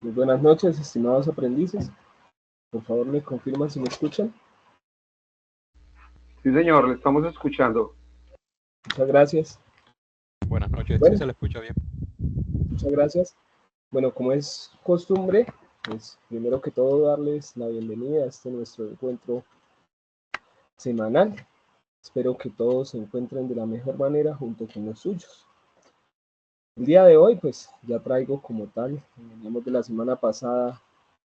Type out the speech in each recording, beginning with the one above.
Muy buenas noches, estimados aprendices. Por favor, me confirman si me escuchan. Sí, señor, le estamos escuchando. Muchas gracias. Buenas noches, sí Bueno, se le escucha bien. muchas gracias. Bueno, como es costumbre, pues primero que todo darles la bienvenida a este nuestro encuentro semanal. Espero que todos se encuentren de la mejor manera junto con los suyos. El día de hoy, pues ya traigo como tal, veníamos de la semana pasada,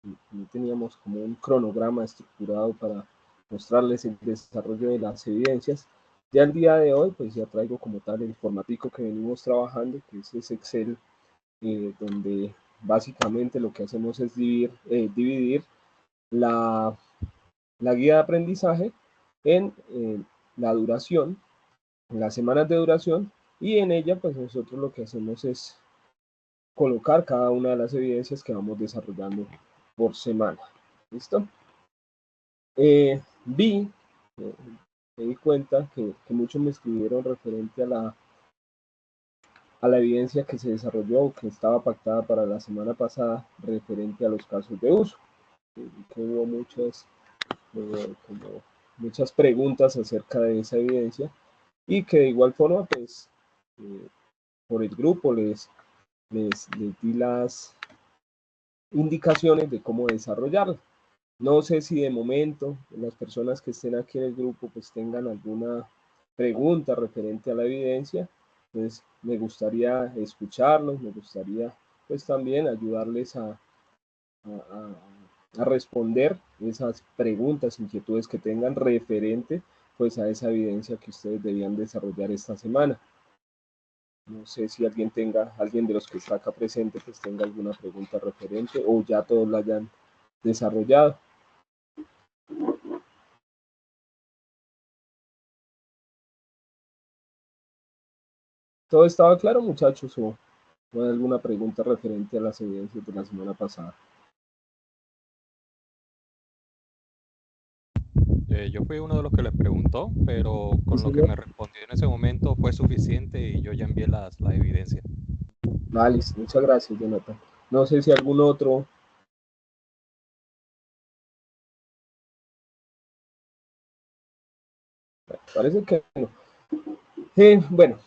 no teníamos como un cronograma estructurado para mostrarles el desarrollo de las evidencias. Ya el día de hoy, pues ya traigo como tal el formatico que venimos trabajando, que es ese Excel, donde básicamente lo que hacemos es dividir la, la guía de aprendizaje en la duración, en las semanas de duración, y en ella pues nosotros lo que hacemos es colocar cada una de las evidencias que vamos desarrollando por semana. ¿Listo? Vi, eh, me di cuenta que muchos me escribieron referente a la evidencia que se desarrolló o que estaba pactada para la semana pasada referente a los casos de uso. Que hubo como muchas preguntas acerca de esa evidencia y que de igual forma, pues, por el grupo les di las indicaciones de cómo desarrollarla. No sé si de momento las personas que estén aquí en el grupo pues tengan alguna pregunta referente a la evidencia, pues me gustaría escucharlos, me gustaría pues también ayudarles a responder esas preguntas, inquietudes que tengan referente pues a esa evidencia que ustedes debían desarrollar esta semana. No sé si alguien de los que está acá presente pues tenga alguna pregunta referente o ya todos la hayan desarrollado. ¿Todo estaba claro, muchachos? ¿O hay alguna pregunta referente a las evidencias de la semana pasada? Yo fui uno de los que les preguntó, pero Sí, con lo que señor. me respondió en ese momento fue suficiente y yo ya envié la evidencia. Vale, muchas gracias, Jonathan. No sé si algún otro. Parece que no. Bueno,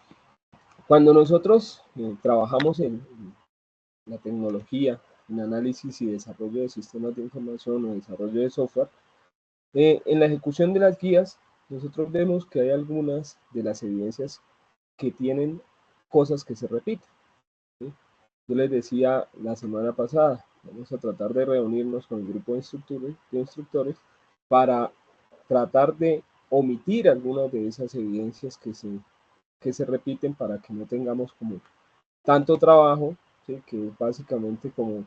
cuando nosotros trabajamos en la tecnología, en análisis y desarrollo de sistemas de información o desarrollo de software, en la ejecución de las guías, nosotros vemos que hay algunas de las evidencias que tienen cosas que se repiten. ¿Sí? Yo les decía la semana pasada, vamos a tratar de reunirnos con el grupo de instructores para tratar de omitir algunas de esas evidencias que se repiten para que no tengamos como tanto trabajo, ¿sí? Que es básicamente como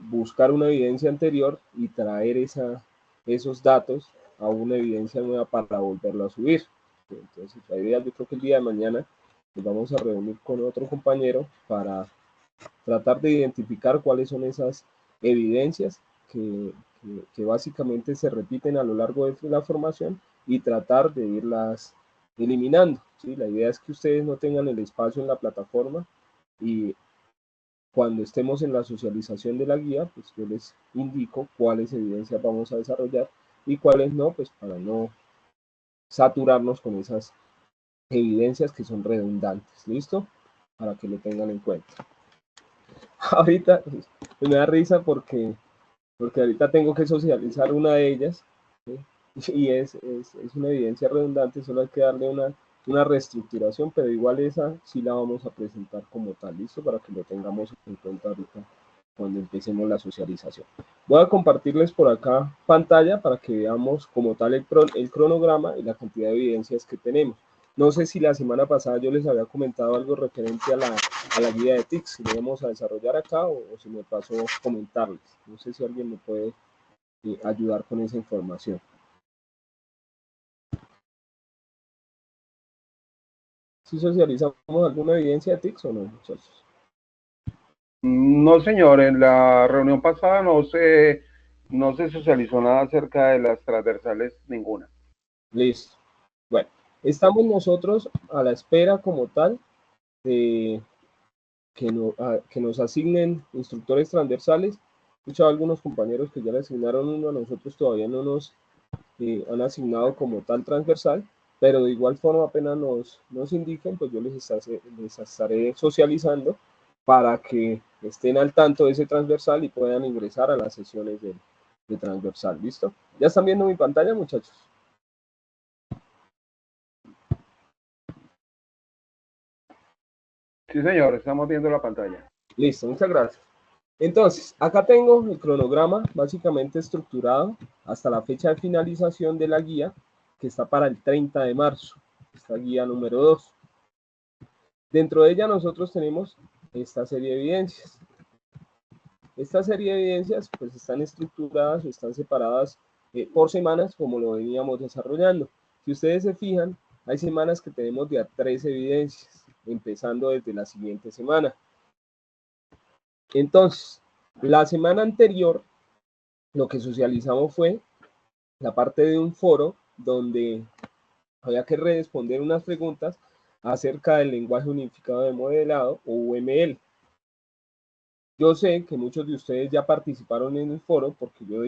buscar una evidencia anterior y traer esos datos a una evidencia nueva para volverlo a subir. ¿Sí? Entonces, la idea, yo creo que el día de mañana nos vamos a reunir con otro compañero para tratar de identificar cuáles son esas evidencias que básicamente se repiten a lo largo de la formación y tratar de irlas eliminando. ¿Sí? La idea es que ustedes no tengan el espacio en la plataforma y cuando estemos en la socialización de la guía, pues yo les indico cuáles evidencias vamos a desarrollar y cuáles no, pues para no saturarnos con esas evidencias que son redundantes. ¿Listo? Para que lo tengan en cuenta. Ahorita me da risa porque ahorita tengo que socializar una de ellas, ¿sí? Y es una evidencia redundante, solo hay que darle una reestructuración, pero igual esa sí la vamos a presentar como tal, listo, para que lo tengamos en cuenta ahorita cuando empecemos la socialización. Voy a compartirles por acá pantalla para que veamos como tal el cronograma y la cantidad de evidencias que tenemos. No sé si la semana pasada yo les había comentado algo referente a la guía de TICS, si lo vamos a desarrollar acá o si me pasó comentarles. No sé si alguien me puede ayudar con esa información. ¿Si socializamos alguna evidencia de TICS o no, muchachos? No, señor, en la reunión pasada no se socializó nada acerca de las transversales, ninguna. Listo. Bueno, estamos nosotros a la espera como tal de, que nos asignen instructores transversales. He escuchado a algunos compañeros que ya le asignaron uno, a nosotros todavía no nos han asignado como tal transversal, pero de igual forma apenas nos indiquen, pues yo les estaré socializando para que estén al tanto de ese transversal y puedan ingresar a las sesiones de transversal. ¿Listo? ¿Ya están viendo mi pantalla, muchachos? Sí, señor, estamos viendo la pantalla. Listo, muchas gracias. Entonces, acá tengo el cronograma básicamente estructurado hasta la fecha de finalización de la guía, que está para el 30 de marzo, esta guía número 2. Dentro de ella nosotros tenemos esta serie de evidencias. Esta serie de evidencias pues están estructuradas o están separadas por semanas como lo veníamos desarrollando. Si ustedes se fijan, hay semanas que tenemos de a 3 evidencias, empezando desde la siguiente semana. Entonces, la semana anterior, lo que socializamos fue la parte de un foro donde había que responder unas preguntas acerca del lenguaje unificado de modelado o UML. Yo sé que muchos de ustedes ya participaron en el foro porque yo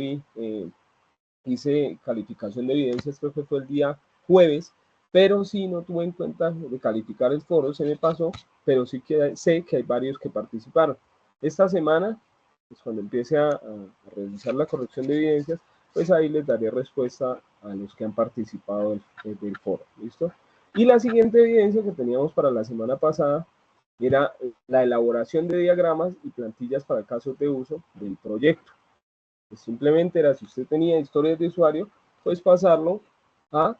hice calificación de evidencias, creo que fue el día jueves, pero sí no tuve en cuenta de calificar el foro, se me pasó, pero sí que sé que hay varios que participaron. Esta semana, pues cuando empiece a realizar la corrección de evidencias, pues ahí les daré respuesta a los que han participado del foro, ¿listo? Y la siguiente evidencia que teníamos para la semana pasada era la elaboración de diagramas y plantillas para casos de uso del proyecto. Pues simplemente era, si usted tenía historias de usuario, pues pasarlo a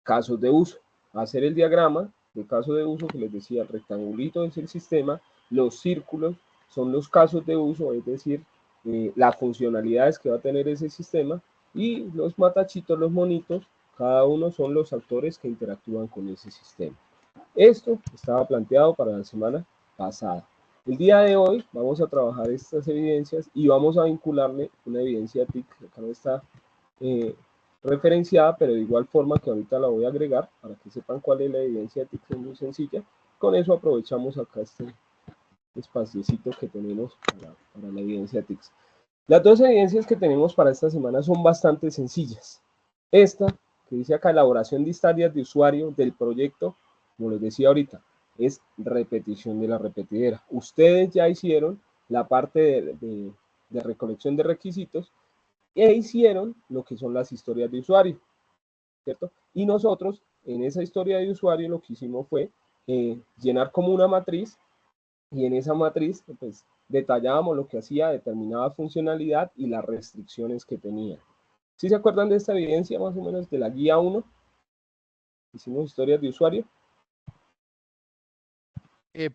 casos de uso, hacer el diagrama de caso de uso que les decía, el rectangulito es el sistema, los círculos son los casos de uso, es decir, las funcionalidades que va a tener ese sistema, y los matachitos, los monitos, cada uno son los actores que interactúan con ese sistema. Esto estaba planteado para la semana pasada. El día de hoy vamos a trabajar estas evidencias y vamos a vincularle una evidencia TIC, que acá no está referenciada, pero de igual forma que ahorita la voy a agregar para que sepan cuál es la evidencia TIC, es muy sencilla. Con eso aprovechamos acá este espaciocito que tenemos para la evidencia TIC. Las dos evidencias que tenemos para esta semana son bastante sencillas. Esta, que dice acá, elaboración de historias de usuario del proyecto, como les decía ahorita, es repetición de la repetidera. Ustedes ya hicieron la parte de recolección de requisitos e hicieron lo que son las historias de usuario, ¿cierto? Y nosotros, en esa historia de usuario, lo que hicimos fue llenar como una matriz, y en esa matriz, pues, detallábamos lo que hacía determinada funcionalidad y las restricciones que tenía. ¿Sí se acuerdan de esta evidencia más o menos de la guía 1? Hicimos historias de usuario.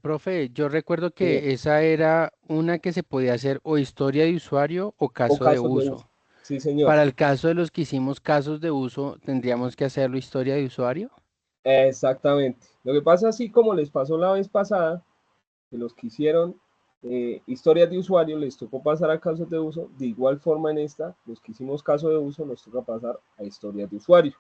Profe, yo recuerdo que esa era una que se podía hacer o historia de usuario o O caso de casos de uso. uso. Sí, señor. Para el caso de los que hicimos casos de uso, ¿tendríamos que hacerlo historia de usuario? Exactamente. Lo que pasa, así como les pasó la vez pasada, que los que hicieron historias de usuario les tocó pasar a casos de uso, de igual forma en esta, los que hicimos caso de uso nos toca pasar a historias de usuario.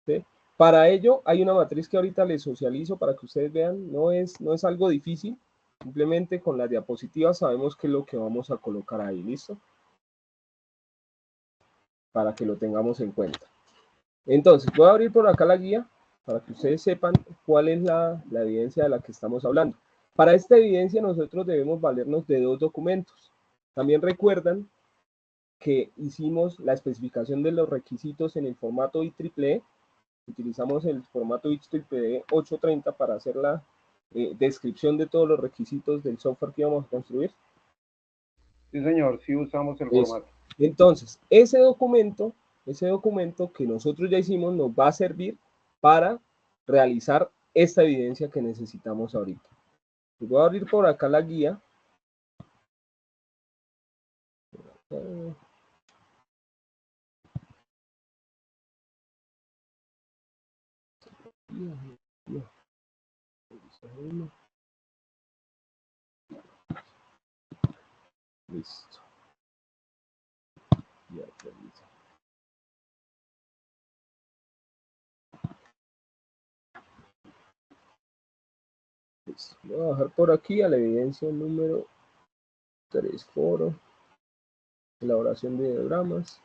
¿Sí? Para ello hay una matriz que ahorita les socializo para que ustedes vean, no es algo difícil, simplemente con las diapositivas sabemos qué es lo que vamos a colocar ahí, ¿listo? Para que lo tengamos en cuenta. Entonces, voy a abrir por acá la guía para que ustedes sepan cuál es la evidencia de la que estamos hablando. Para esta evidencia nosotros debemos valernos de dos documentos. También recuerdan que hicimos la especificación de los requisitos en el formato IEEE. Utilizamos el formato IEEE 830 para hacer la descripción de todos los requisitos del software que íbamos a construir. Sí, señor, sí usamos el formato. Entonces, ese documento que nosotros ya hicimos nos va a servir para realizar esta evidencia que necesitamos ahorita. Voy a abrir por acá la guía. Listo. Ya, listo. Listo. Voy a bajar por aquí a la evidencia número 3, foro, elaboración de diagramas,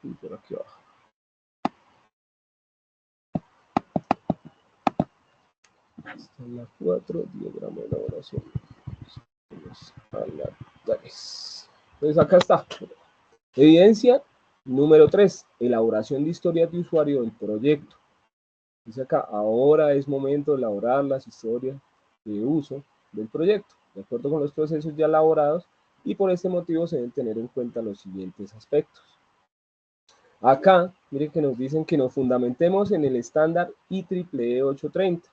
y por aquí abajo. Esta es la 4, diagrama de elaboración. Vamos a la 3. Entonces acá está. Evidencia número 3, elaboración de historias de usuario del proyecto. Dice acá, ahora es momento de elaborar las historias de uso del proyecto, de acuerdo con los procesos ya elaborados, y por este motivo se deben tener en cuenta los siguientes aspectos. Acá, miren que nos dicen que nos fundamentemos en el estándar IEEE 830.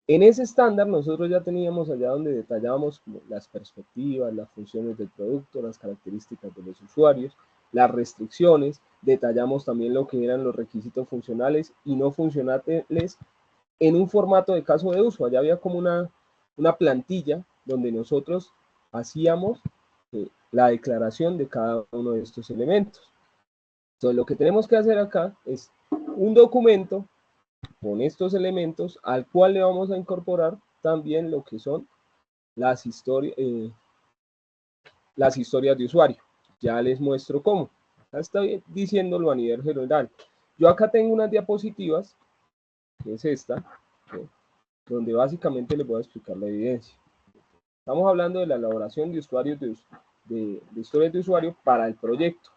En ese estándar nosotros ya teníamos allá donde detallábamos como las perspectivas, las funciones del producto, las características de los usuarios, las restricciones, detallamos también lo que eran los requisitos funcionales y no funcionales en un formato de caso de uso. Allá había como una plantilla donde nosotros hacíamos la declaración de cada uno de estos elementos. Entonces lo que tenemos que hacer acá es un documento con estos elementos al cual le vamos a incorporar también lo que son las historias de usuario. Ya les muestro cómo. Acá estoy diciéndolo a nivel general. Yo acá tengo unas diapositivas, que es esta, ¿sí?, donde básicamente les voy a explicar la evidencia. Estamos hablando de la elaboración de usuarios de historias de usuario para el proyecto.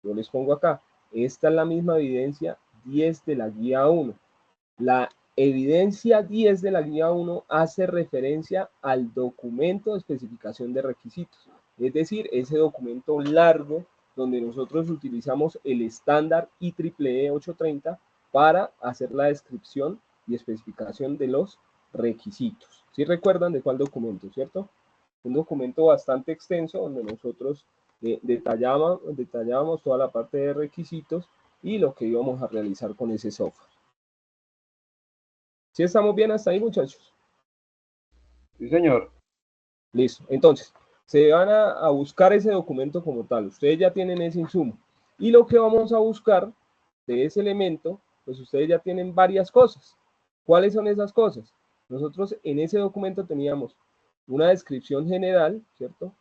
Yo les pongo acá. Esta es la misma evidencia 10 de la guía 1. La evidencia 10 de la guía 1 hace referencia al documento de especificación de requisitos, es decir, ese documento largo donde nosotros utilizamos el estándar IEEE 830 para hacer la descripción y especificación de los requisitos. ¿Sí recuerdan de cuál documento, cierto? Un documento bastante extenso donde nosotros detallábamos toda la parte de requisitos y lo que íbamos a realizar con ese software. ¿Sí estamos bien hasta ahí, muchachos? Sí, señor. Listo. Entonces, se van a buscar ese documento como tal. Ustedes ya tienen ese insumo. Y lo que vamos a buscar de ese elemento, pues ustedes ya tienen varias cosas. ¿Cuáles son esas cosas? Nosotros en ese documento teníamos una descripción general, ¿cierto?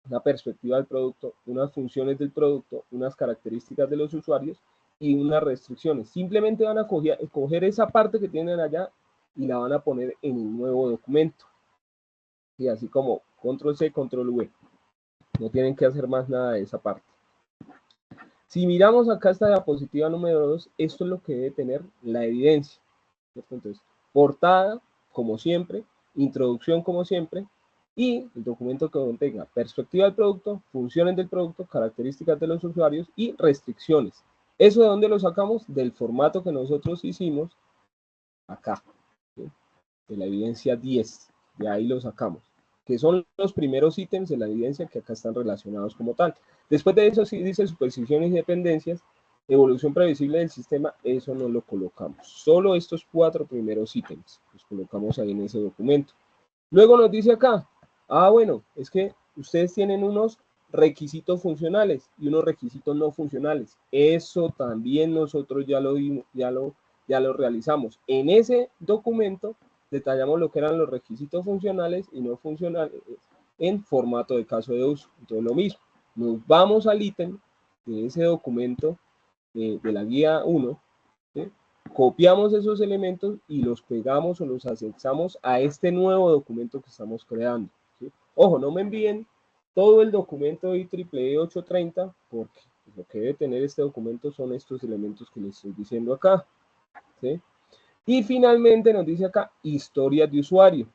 Una perspectiva del producto, unas funciones del producto, unas características de los usuarios y unas restricciones. Simplemente van a coger esa parte que tienen allá y la van a poner en un nuevo documento. Y así como control C, control V. No tienen que hacer más nada de esa parte. Si miramos acá esta diapositiva número 2, esto es lo que debe tener la evidencia, ¿cierto? Entonces, portada, como siempre, introducción, como siempre, y el documento que contenga perspectiva del producto, funciones del producto, características de los usuarios y restricciones. ¿Eso de dónde lo sacamos? Del formato que nosotros hicimos acá, ¿sí?, de la evidencia 10, de ahí lo sacamos, que son los primeros ítems de la evidencia que acá están relacionados como tal. Después de eso sí dice superposiciones y dependencias, evolución previsible del sistema, eso no lo colocamos. Solo estos 4 primeros ítems los colocamos ahí en ese documento. Luego nos dice acá, bueno, es que ustedes tienen unos requisitos funcionales y unos requisitos no funcionales. Eso también nosotros ya lo realizamos. En ese documento detallamos lo que eran los requisitos funcionales y no funcionales en formato de caso de uso. Entonces lo mismo, nos vamos al ítem de ese documento de la guía 1, ¿sí?, copiamos esos elementos y los pegamos o los anexamos a este nuevo documento que estamos creando, ¿sí? Ojo, no me envíen todo el documento de IEEE 830 porque lo que debe tener este documento son estos elementos que les estoy diciendo acá, ¿sí? Y finalmente nos dice acá historias de usuario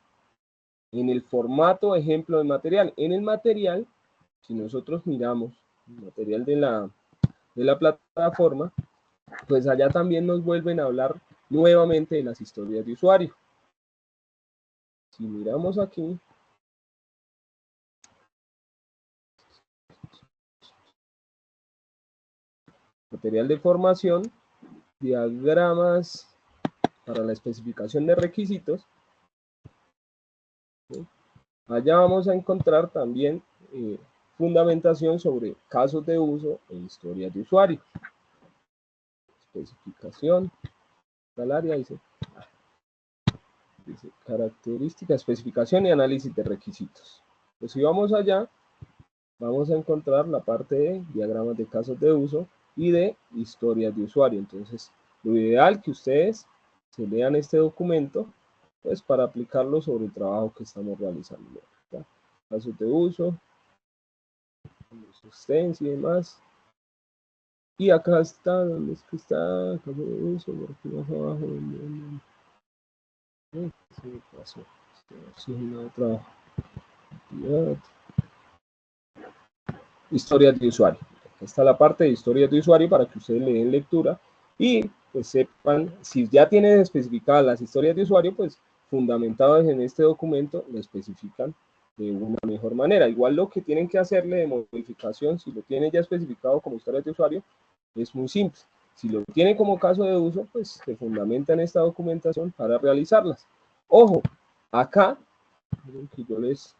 en el formato ejemplo del material. En el material, si nosotros miramos el material de la plataforma, pues allá también nos vuelven a hablar nuevamente de las historias de usuario. Si miramos aquí, material de formación, diagramas para la especificación de requisitos, ¿sí?, allá vamos a encontrar también fundamentación sobre casos de uso e historias de usuario. Especificación, tal área dice. dice característica, especificación y análisis de requisitos. Pues si vamos allá, vamos a encontrar la parte de diagramas de casos de uso y de historias de usuario. Entonces, lo ideal que ustedes se lean este documento, pues para aplicarlo sobre el trabajo que estamos realizando. ¿Ya? Casos de uso, existencia y demás. Y acá está, ¿dónde es que está? Caso de uso, por aquí más abajo. Sí, pasó. Sí, una otra actividad. Historias de usuario. Aquí está la parte de historias de usuario para que ustedes le den lectura y pues sepan, si ya tienen especificadas las historias de usuario, pues fundamentadas en este documento, lo especifican de una mejor manera. Igual lo que tienen que hacerle de modificación, si lo tienen ya especificado como historias de usuario, es muy simple. Si lo tienen como caso de uso, pues se fundamenta en esta documentación para realizarlas. Ojo, acá, que yo les,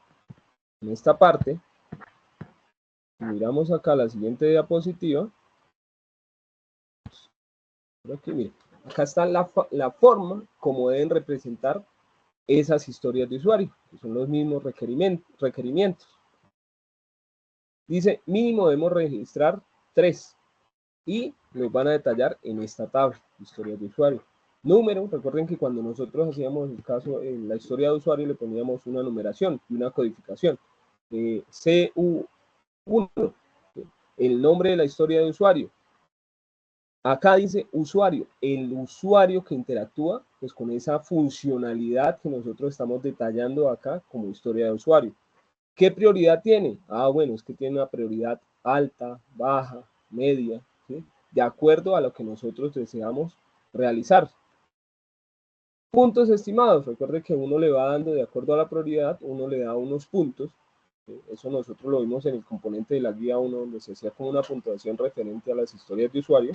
en esta parte, miramos acá la siguiente diapositiva. Aquí, miren, acá está la forma como deben representar esas historias de usuario, que son los mismos requerimientos. Dice, mínimo debemos registrar 3 y los van a detallar en esta tabla, historias de usuario. Número, recuerden que cuando nosotros hacíamos el caso en la historia de usuario le poníamos una numeración y una codificación. CU1, el nombre de la historia de usuario. Acá dice usuario, el usuario que interactúa pues, con esa funcionalidad que nosotros estamos detallando acá como historia de usuario. ¿Qué prioridad tiene? Ah, bueno, es que tiene una prioridad alta, baja, media, ¿sí? De acuerdo a lo que nosotros deseamos realizar. Puntos estimados, recuerde que uno le va dando de acuerdo a la prioridad, uno le da unos puntos, ¿sí? Eso nosotros lo vimos en el componente de la guía 1, donde se hacía con una puntuación referente a las historias de usuario.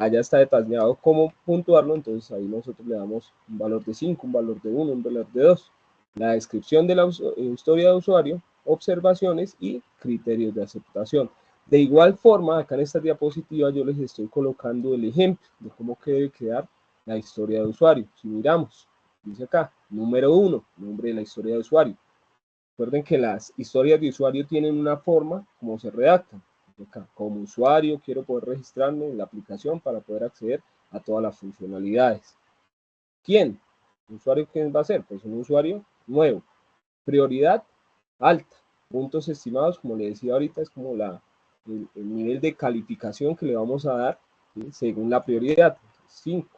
Allá está detallado cómo puntuarlo, entonces ahí nosotros le damos un valor de 5, un valor de 1, un valor de 2. La descripción de la historia de usuario, observaciones y criterios de aceptación. De igual forma, acá en esta diapositiva yo les estoy colocando el ejemplo de cómo debe quedar la historia de usuario. Si miramos, dice acá, número 1, nombre de la historia de usuario. Recuerden que las historias de usuario tienen una forma como se redactan. Acá, como usuario quiero poder registrarme en la aplicación para poder acceder a todas las funcionalidades. ¿Quién? ¿Un usuario quién va a ser? Pues un usuario nuevo. Prioridad alta. Puntos estimados, como le decía ahorita, es como el nivel de calificación que le vamos a dar, ¿sí? Según la prioridad. 5.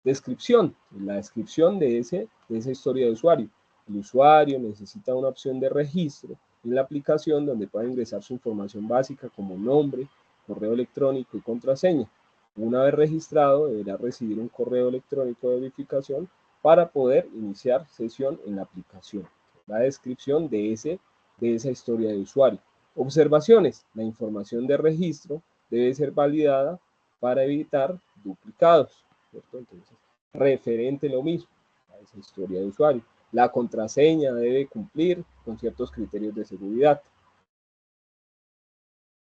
Descripción. La descripción de esa historia de usuario. El usuario necesita una opción de registro en la aplicación donde pueda ingresar su información básica como nombre, correo electrónico y contraseña. Una vez registrado, deberá recibir un correo electrónico de verificación para poder iniciar sesión en la aplicación. La descripción de esa historia de usuario. Observaciones. La información de registro debe ser validada para evitar duplicados, ¿cierto? Entonces, referente lo mismo a esa historia de usuario. La contraseña debe cumplir con ciertos criterios de seguridad.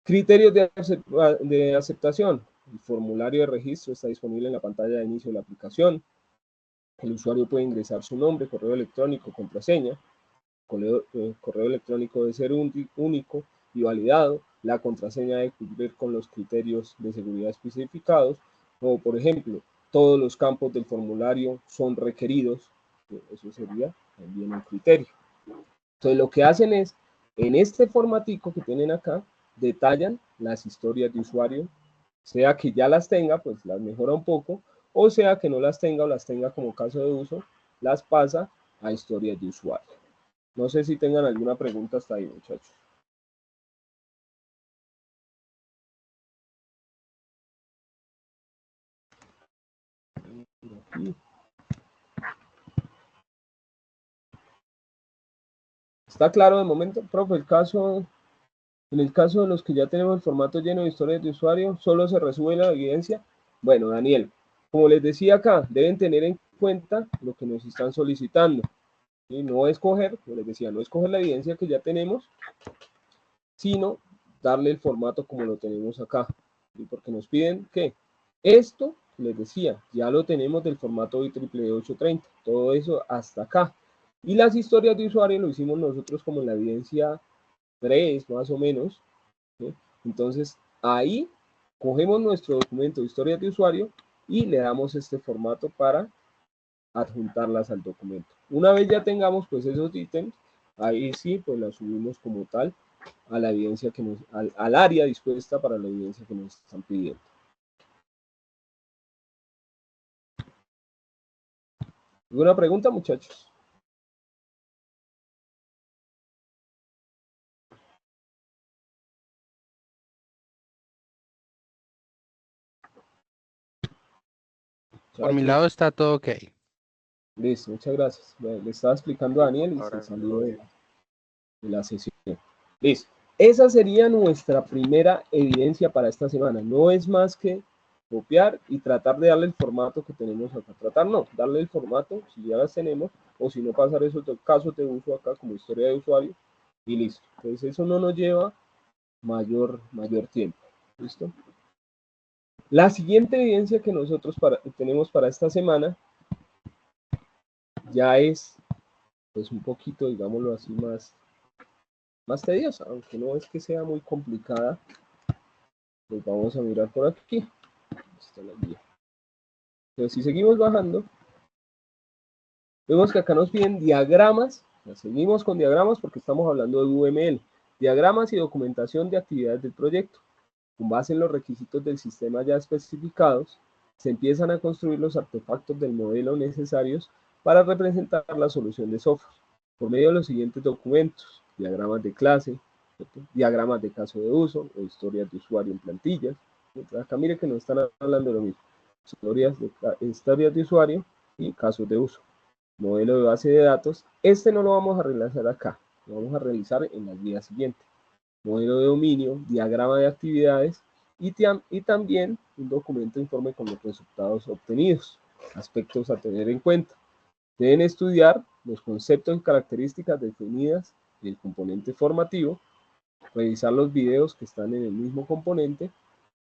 Criterios de aceptación. El formulario de registro está disponible en la pantalla de inicio de la aplicación. El usuario puede ingresar su nombre, correo electrónico, contraseña. Correo electrónico debe ser único y validado. La contraseña debe cumplir con los criterios de seguridad especificados, como por ejemplo, todos los campos del formulario son requeridos. Eso sería también un criterio. Entonces lo que hacen es, en este formatico que tienen acá, detallan las historias de usuario, sea que ya las tenga, pues las mejora un poco, o sea que no las tenga o las tenga como caso de uso, las pasa a historias de usuario. No sé si tengan alguna pregunta hasta ahí, muchachos. Aquí. ¿Está claro de momento, profe? En el caso de los que ya tenemos el formato lleno de historias de usuario, ¿solo se resume la evidencia? Bueno, Daniel, como les decía acá, deben tener en cuenta lo que nos están solicitando. Y no escoger, como les decía, no escoger la evidencia que ya tenemos, sino darle el formato como lo tenemos acá. ¿Sí? Porque nos piden que esto les decía, ya lo tenemos del formato IEEE 830, todo eso hasta acá. Y las historias de usuario lo hicimos nosotros como en la evidencia 3, más o menos, ¿sí? Entonces, ahí cogemos nuestro documento de historias de usuario y le damos este formato para adjuntarlas al documento. Una vez ya tengamos pues esos ítems, ahí sí pues las subimos como tal a la evidencia que nos, al área dispuesta para la evidencia que nos están pidiendo. ¿Alguna pregunta, muchachos? Por mi lado está todo ok. Listo, muchas gracias. Bueno, le estaba explicando a Daniel y Ahora se salió de la sesión. Listo. Esa sería nuestra primera evidencia para esta semana. No es más que copiar y tratar de darle el formato que tenemos acá. Tratar no, darle el formato, si ya las tenemos, o si no pasar esos casos de uso acá como historia de usuario, y listo. Entonces eso no nos lleva mayor tiempo. ¿Listo? La siguiente evidencia que nosotros tenemos para esta semana ya es pues un poquito, digámoslo así, más tediosa, aunque no es que sea muy complicada. Pues vamos a mirar por aquí. Está la guía. Entonces, si seguimos bajando, vemos que acá nos piden diagramas. Seguimos con diagramas porque estamos hablando de UML. Diagramas y documentación de actividades del proyecto. Con base en los requisitos del sistema ya especificados, se empiezan a construir los artefactos del modelo necesarios para representar la solución de software por medio de los siguientes documentos: diagramas de clase, ¿cierto?, diagramas de caso de uso o historias de usuario en plantillas. Acá mire que nos están hablando de lo mismo: historias de usuario y casos de uso. Modelo de base de datos, este no lo vamos a realizar acá, lo vamos a realizar en la guía siguiente. Modelo de dominio, diagrama de actividades y también un documento informe con los resultados obtenidos. Aspectos a tener en cuenta: deben estudiar los conceptos y características definidas del componente formativo, revisar los videos que están en el mismo componente,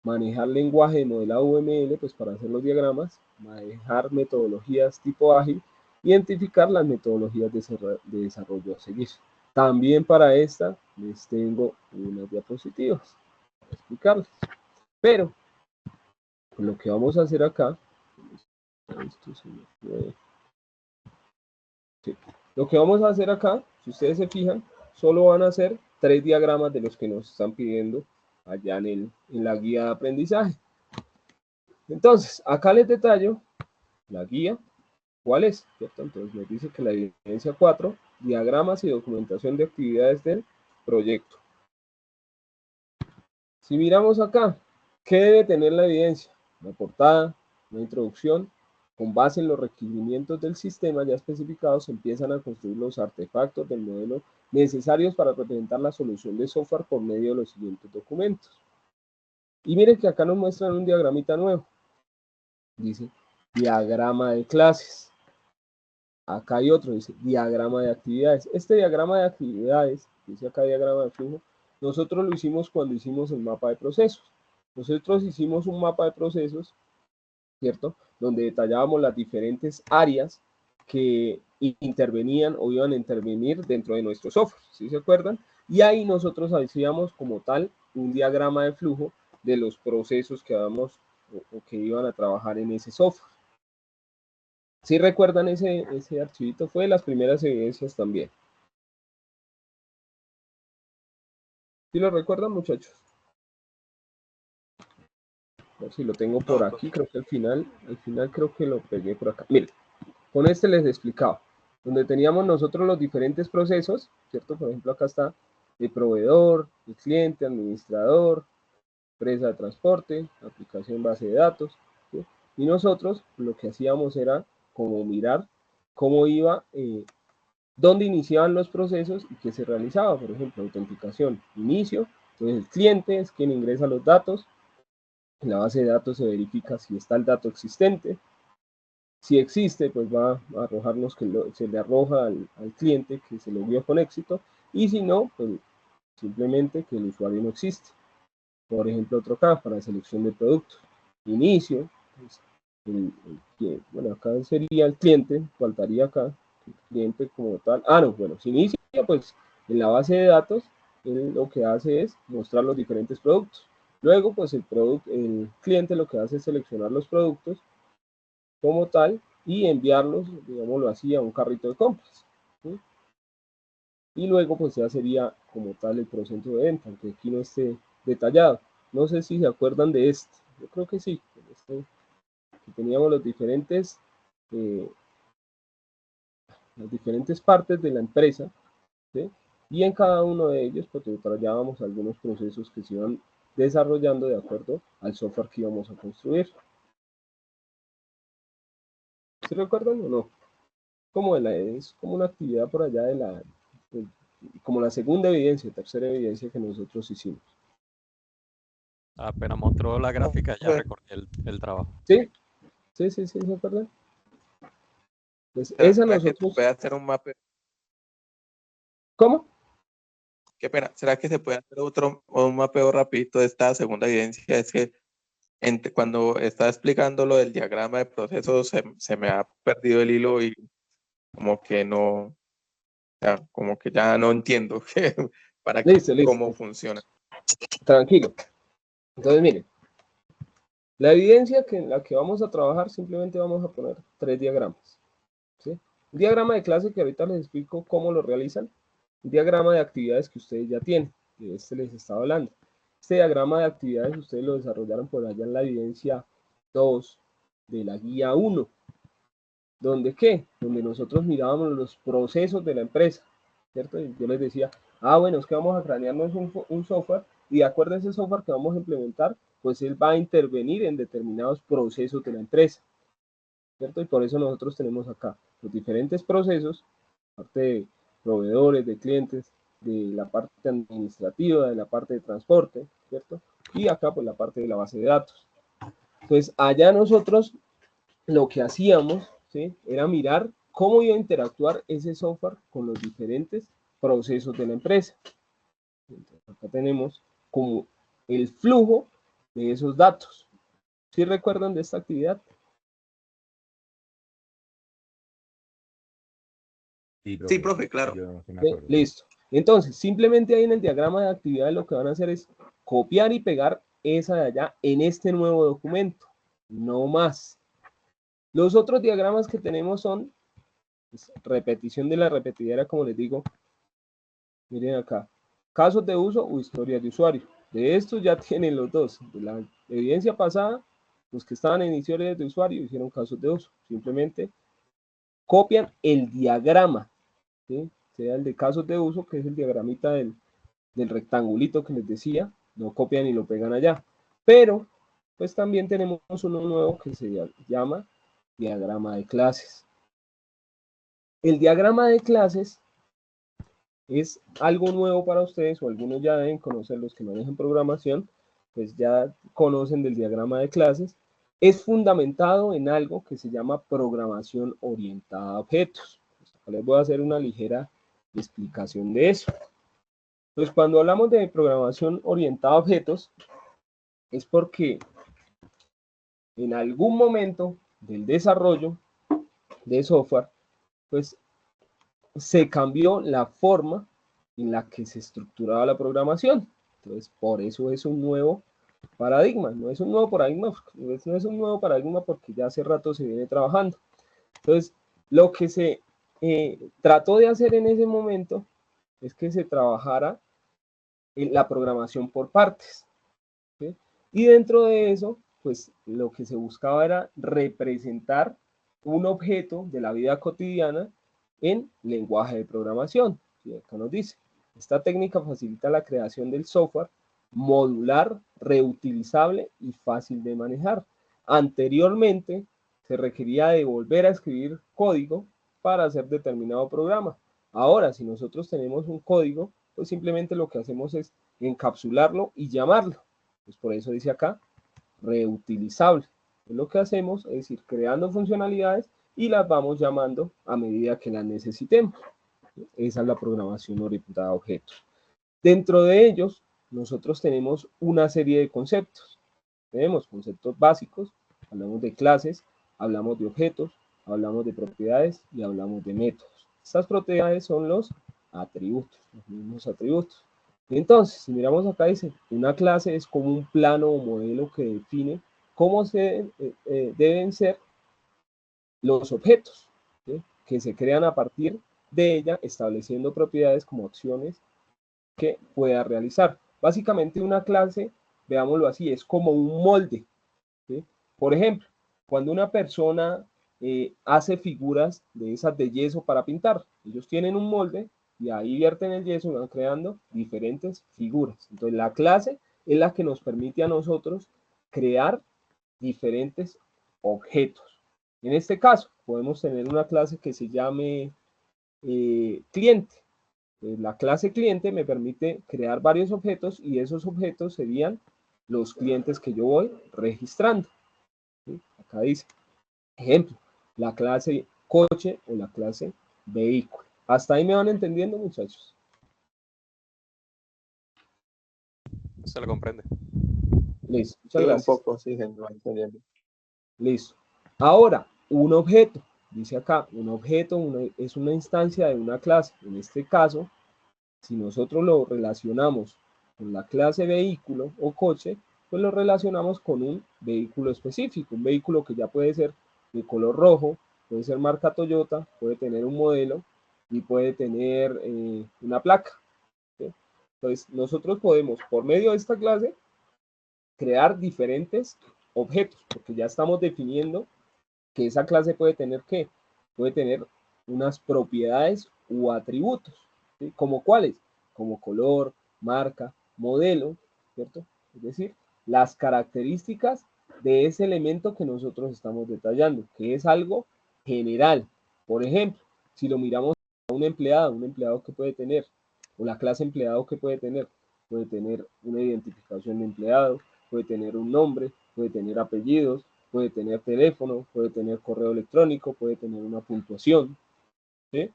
manejar lenguaje de modelado UML pues para hacer los diagramas, manejar metodologías tipo ágil, identificar las metodologías de desarrollo a seguir. También para esta les tengo unas diapositivas para explicarles. Pero lo que vamos a hacer acá, lo que vamos a hacer acá, si ustedes se fijan, solo van a ser 3 diagramas de los que nos están pidiendo allá en la guía de aprendizaje. Entonces, acá les detallo la guía, ¿cuál es? ¿Cierto? Entonces nos dice que la evidencia 4, diagramas y documentación de actividades del proyecto. Si miramos acá, ¿qué debe tener la evidencia? Una portada, una introducción. Con base en los requerimientos del sistema ya especificados, se empiezan a construir los artefactos del modelo necesarios para representar la solución de software por medio de los siguientes documentos. Y miren que acá nos muestran un diagramita nuevo. Dice diagrama de clases. Acá hay otro, dice diagrama de actividades. Este diagrama de actividades, dice acá diagrama de flujo, nosotros lo hicimos cuando hicimos el mapa de procesos. Nosotros hicimos un mapa de procesos, ¿cierto?, donde detallábamos las diferentes áreas que intervenían o iban a intervenir dentro de nuestro software, ¿sí se acuerdan? Y ahí nosotros hacíamos como tal un diagrama de flujo de los procesos que vamos o que iban a trabajar en ese software. ¿Sí recuerdan ese archivito? Fue de las primeras evidencias también. ¿Sí lo recuerdan, muchachos? A ver si lo tengo por aquí, creo que al final creo que lo pegué por acá. Miren, con este les explicaba, donde teníamos nosotros los diferentes procesos, ¿cierto? Por ejemplo, acá está el proveedor, el cliente, administrador, empresa de transporte, aplicación base de datos, ¿sí? Y nosotros lo que hacíamos era como mirar cómo iba, dónde iniciaban los procesos y qué se realizaba. Por ejemplo, autenticación, inicio, entonces el cliente es quien ingresa los datos, en la base de datos se verifica si está el dato existente, si existe pues va a arrojarnos que se le arroja al cliente que se logueó con éxito, y si no, pues simplemente que el usuario no existe. Por ejemplo, otro caso para selección de productos, inicio, pues, bueno, acá sería el cliente, faltaría acá, el cliente como tal. No, bueno, se inicia pues en la base de datos, él lo que hace es mostrar los diferentes productos. Luego, pues el cliente lo que hace es seleccionar los productos como tal y enviarlos, digámoslo así, a un carrito de compras, ¿sí? Y luego pues ya sería como tal el proceso de venta, aunque aquí no esté detallado. No sé si se acuerdan de este, yo creo que sí, que teníamos eh, las diferentes partes de la empresa, ¿sí? Y en cada uno de ellos pues detallábamos algunos procesos que se iban desarrollando de acuerdo al software que íbamos a construir. ¿Se recuerdan o no? Es como una actividad por allá como la segunda evidencia, tercera evidencia que nosotros hicimos. Apenas mostró la gráfica, ya Bueno, recordé el trabajo. ¿Sí? Sí, ¿se acuerdan? Pues esa ¿será que se nosotros... puede hacer un mapeo? ¿Cómo? Qué pena, ¿será que se puede hacer un mapeo rapidito de esta segunda evidencia? Es que cuando estaba explicando lo del diagrama de procesos se me ha perdido el hilo y como que no, ya, como que ya no entiendo Listo. cómo funciona. Tranquilo. Entonces, miren, la evidencia en la que vamos a trabajar, simplemente vamos a poner 3 diagramas, ¿sí? Un diagrama de clase que ahorita les explico cómo lo realizan. Un diagrama de actividades que ustedes ya tienen, que les estaba hablando. Este diagrama de actividades ustedes lo desarrollaron por allá en la evidencia 2 de la guía 1. ¿Donde qué? Donde nosotros mirábamos los procesos de la empresa, ¿cierto? Y yo les decía, bueno, es que vamos a cranearnos un software y de acuerdo a ese software que vamos a implementar, pues él va a intervenir en determinados procesos de la empresa, ¿cierto? Y por eso nosotros tenemos acá los diferentes procesos, parte de proveedores, de clientes, de la parte administrativa, de la parte de transporte, ¿cierto? Y acá pues la parte de la base de datos. Entonces allá nosotros lo que hacíamos, ¿sí?, era mirar cómo iba a interactuar ese software con los diferentes procesos de la empresa. Entonces, acá tenemos como el flujo de esos datos. ¿Sí recuerdan de esta actividad? Sí, profe, claro. Yo sí me ¿Sí? acuerdo. Listo. Entonces, simplemente ahí en el diagrama de actividades lo que van a hacer es copiar y pegar esa de allá en este nuevo documento. No más. Los otros diagramas que tenemos son pues, repetición de la repetidera, como les digo. Miren acá, casos de uso o historias de usuario. De estos ya tienen los dos. De la evidencia pasada, los que estaban en historias de usuario hicieron casos de uso. Simplemente copian el diagrama, ¿sí? Sea el de casos de uso, que es el diagramita del rectangulito que les decía, lo copian y lo pegan allá. Pero, pues también tenemos uno nuevo que se llama diagrama de clases. El diagrama de clases es algo nuevo para ustedes, o algunos ya deben conocer, los que manejan programación, pues ya conocen del diagrama de clases. Es fundamentado en algo que se llama programación orientada a objetos. Les voy a hacer una ligera explicación de eso. Pues cuando hablamos de programación orientada a objetos, es porque en algún momento del desarrollo de software, pues se cambió la forma en la que se estructuraba la programación. Entonces, por eso es un nuevo paradigma. No es un nuevo paradigma, no es un nuevo paradigma porque ya hace rato se viene trabajando. Entonces, lo que se trató de hacer en ese momento es que se trabajara en la programación por partes, ¿sí? Y dentro de eso, pues lo que se buscaba era representar un objeto de la vida cotidiana en lenguaje de programación. Y acá nos dice, esta técnica facilita la creación del software modular, reutilizable y fácil de manejar. Anteriormente, se requería de volver a escribir código para hacer determinado programa. Ahora, si nosotros tenemos un código, pues simplemente lo que hacemos es encapsularlo y llamarlo. Pues por eso dice acá, reutilizable. Lo que hacemos es ir creando funcionalidades y las vamos llamando a medida que las necesitemos. Esa es la programación orientada a objetos. Dentro de ellos, nosotros tenemos una serie de conceptos. Tenemos conceptos básicos, hablamos de clases, hablamos de objetos, hablamos de propiedades y hablamos de métodos. Estas propiedades son los atributos, los mismos atributos. Entonces, si miramos acá, dice, una clase es como un plano o modelo que define cómo deben ser los objetos, ¿sí?, que se crean a partir de ella, estableciendo propiedades como acciones que pueda realizar. Básicamente una clase, veámoslo así, es como un molde, ¿sí? Por ejemplo, cuando una persona hace figuras de esas de yeso para pintar, ellos tienen un molde y ahí vierten el yeso y van creando diferentes figuras. Entonces la clase es la que nos permite a nosotros crear diferentes objetos. En este caso, podemos tener una clase que se llame cliente. La clase cliente me permite crear varios objetos y esos objetos serían los clientes que yo voy registrando. ¿Sí? Acá dice, ejemplo, la clase coche o la clase vehículo. ¿Hasta ahí me van entendiendo, muchachos? Se lo comprende. Listo, muchas Sí, un gracias. poco, sí, se me va entendiendo. Listo. Ahora, un objeto. Dice acá, un objeto es una instancia de una clase. En este caso, si nosotros lo relacionamos con la clase vehículo o coche, pues lo relacionamos con un vehículo específico. Un vehículo que ya puede ser de color rojo, puede ser marca Toyota, puede tener un modelo y puede tener una placa, ¿sí? Entonces, nosotros podemos, por medio de esta clase, crear diferentes objetos, porque ya estamos definiendo que esa clase puede tener ¿qué? Puede tener unas propiedades u atributos, ¿sí? ¿Como cuáles? Como color, marca, modelo, ¿cierto? Es decir, las características de ese elemento que nosotros estamos detallando, que es algo general. Por ejemplo, si lo miramos a un empleado que puede tener, o la clase empleado que puede tener una identificación de empleado, puede tener un nombre, puede tener apellidos, puede tener teléfono, puede tener correo electrónico, puede tener una puntuación, ¿sí?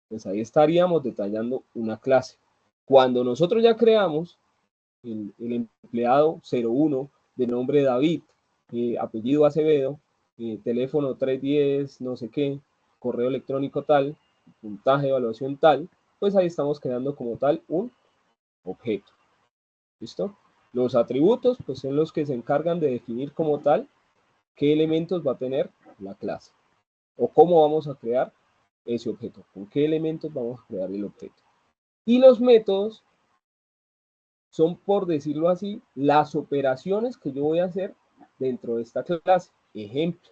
Pues ahí estaríamos detallando una clase. Cuando nosotros ya creamos el empleado 01 de nombre David, apellido Acevedo, teléfono 310, no sé qué, correo electrónico tal, puntaje de evaluación tal, pues ahí estamos creando como tal un objeto. ¿Listo? Los atributos pues son los que se encargan de definir como tal qué elementos va a tener la clase o cómo vamos a crear ese objeto, con qué elementos vamos a crear el objeto. Y los métodos son, por decirlo así, las operaciones que yo voy a hacer dentro de esta clase. Ejemplo,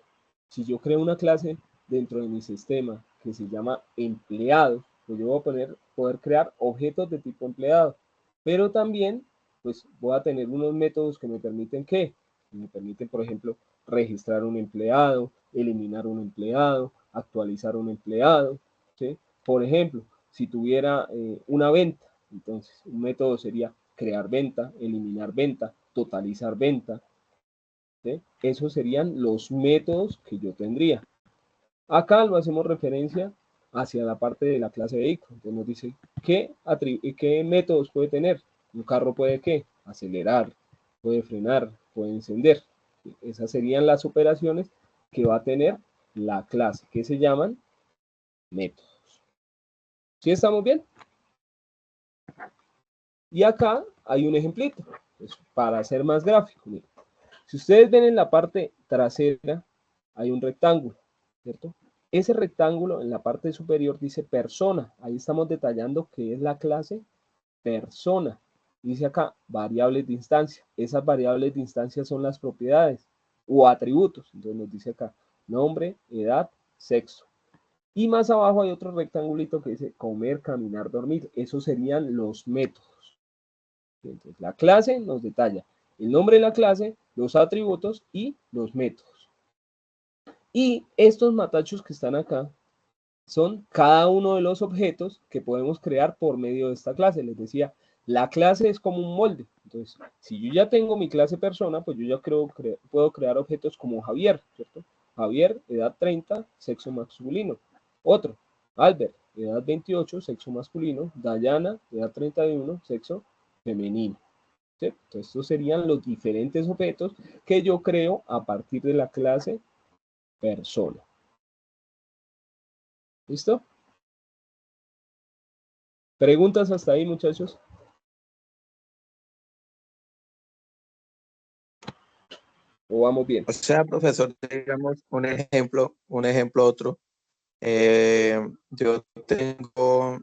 si yo creo una clase dentro de mi sistema que se llama empleado, pues yo voy a poder crear objetos de tipo empleado, pero también pues voy a tener unos métodos que me permiten ¿qué? Me permiten, por ejemplo, registrar un empleado, eliminar un empleado, actualizar un empleado, ¿sí? Por ejemplo, si tuviera una venta, entonces un método sería crear venta, eliminar venta, totalizar venta, ¿sí? Esos serían los métodos que yo tendría. Acá lo hacemos referencia hacia la parte de la clase vehículo. Entonces nos dice qué métodos puede tener. Un carro puede ¿qué? Acelerar, puede frenar, puede encender. Esas serían las operaciones que va a tener la clase, que se llaman métodos. ¿Sí estamos bien? Y acá hay un ejemplito, pues, para hacer más gráfico. Miren. Si ustedes ven en la parte trasera, hay un rectángulo, ¿cierto? Ese rectángulo en la parte superior dice persona. Ahí estamos detallando qué es la clase persona. Dice acá variables de instancia. Esas variables de instancia son las propiedades o atributos. Entonces nos dice acá nombre, edad, sexo. Y más abajo hay otro rectangulito que dice comer, caminar, dormir. Esos serían los métodos. Entonces, la clase nos detalla el nombre de la clase, los atributos y los métodos. Y estos matachos que están acá son cada uno de los objetos que podemos crear por medio de esta clase. Les decía, la clase es como un molde. Entonces, si yo ya tengo mi clase persona, pues yo ya puedo crear objetos como Javier, ¿cierto? Javier, edad 30, sexo masculino. Otro, Albert, edad 28, sexo masculino. Dayana, edad 31, sexo femenino. ¿Sí? Entonces, estos serían los diferentes objetos que yo creo a partir de la clase persona. ¿Listo? ¿Preguntas hasta ahí, muchachos? ¿O vamos bien? O sea, profesor, digamos un ejemplo otro. Yo tengo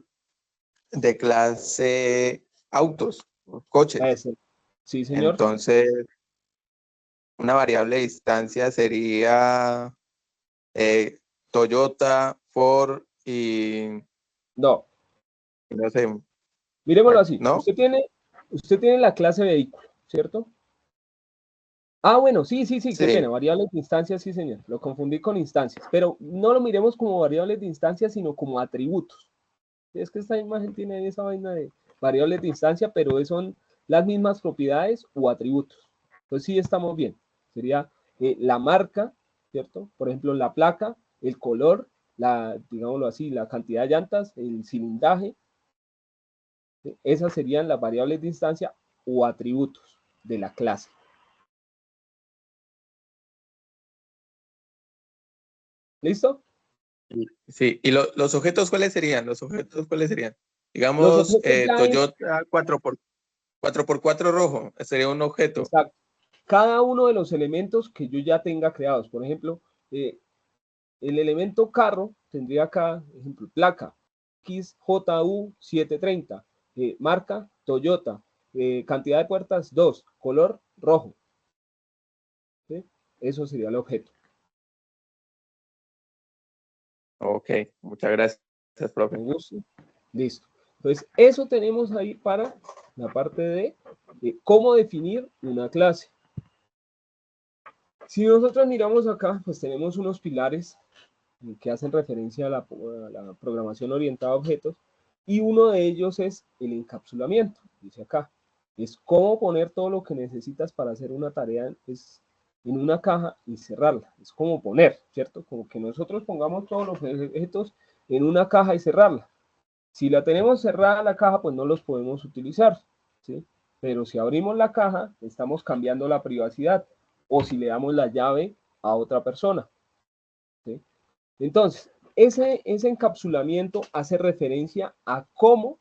de clase autos, coches. Ese. Sí, señor. Entonces, una variable de distancia sería Toyota, Ford y No, no sé, miremoslo así. ¿no? Usted tiene la clase vehículo, ¿cierto? Ah, bueno, sí, qué pena, Sí. variables de instancias, sí, señor. Lo confundí con instancias, pero no lo miremos como variables de instancias, sino como atributos. Es que esta imagen tiene esa vaina de variables de instancia, pero son las mismas propiedades o atributos. Entonces sí estamos bien. Sería la marca, ¿cierto? Por ejemplo, la placa, el color, digámoslo así, la cantidad de llantas, el cilindraje. ¿Sí? Esas serían las variables de instancia o atributos de la clase. ¿Listo? Sí, ¿y los objetos cuáles serían? ¿Los objetos cuáles serían? Los Digamos, objetos ya Toyota 4x4 rojo, sería un objeto. exacto. Cada uno de los elementos que yo ya tenga creados, por ejemplo, el elemento carro tendría acá, ejemplo, placa XJU730, marca Toyota, cantidad de puertas 2, color rojo. ¿Sí? Eso sería el objeto. Ok, muchas gracias, profe. Con gusto. Listo. Entonces, eso tenemos ahí para la parte de cómo definir una clase. Si nosotros miramos acá, pues tenemos unos pilares que hacen referencia a la programación orientada a objetos, y uno de ellos es el encapsulamiento, dice acá. Es cómo poner todo lo que necesitas para hacer una tarea en una caja y cerrarla. Es como poner, ¿cierto? Como que nosotros pongamos todos los objetos en una caja y cerrarla. Si la tenemos cerrada la caja, pues no los podemos utilizar, ¿sí? Pero si abrimos la caja, estamos cambiando la privacidad, o si le damos la llave a otra persona, ¿sí? Entonces, ese encapsulamiento hace referencia a cómo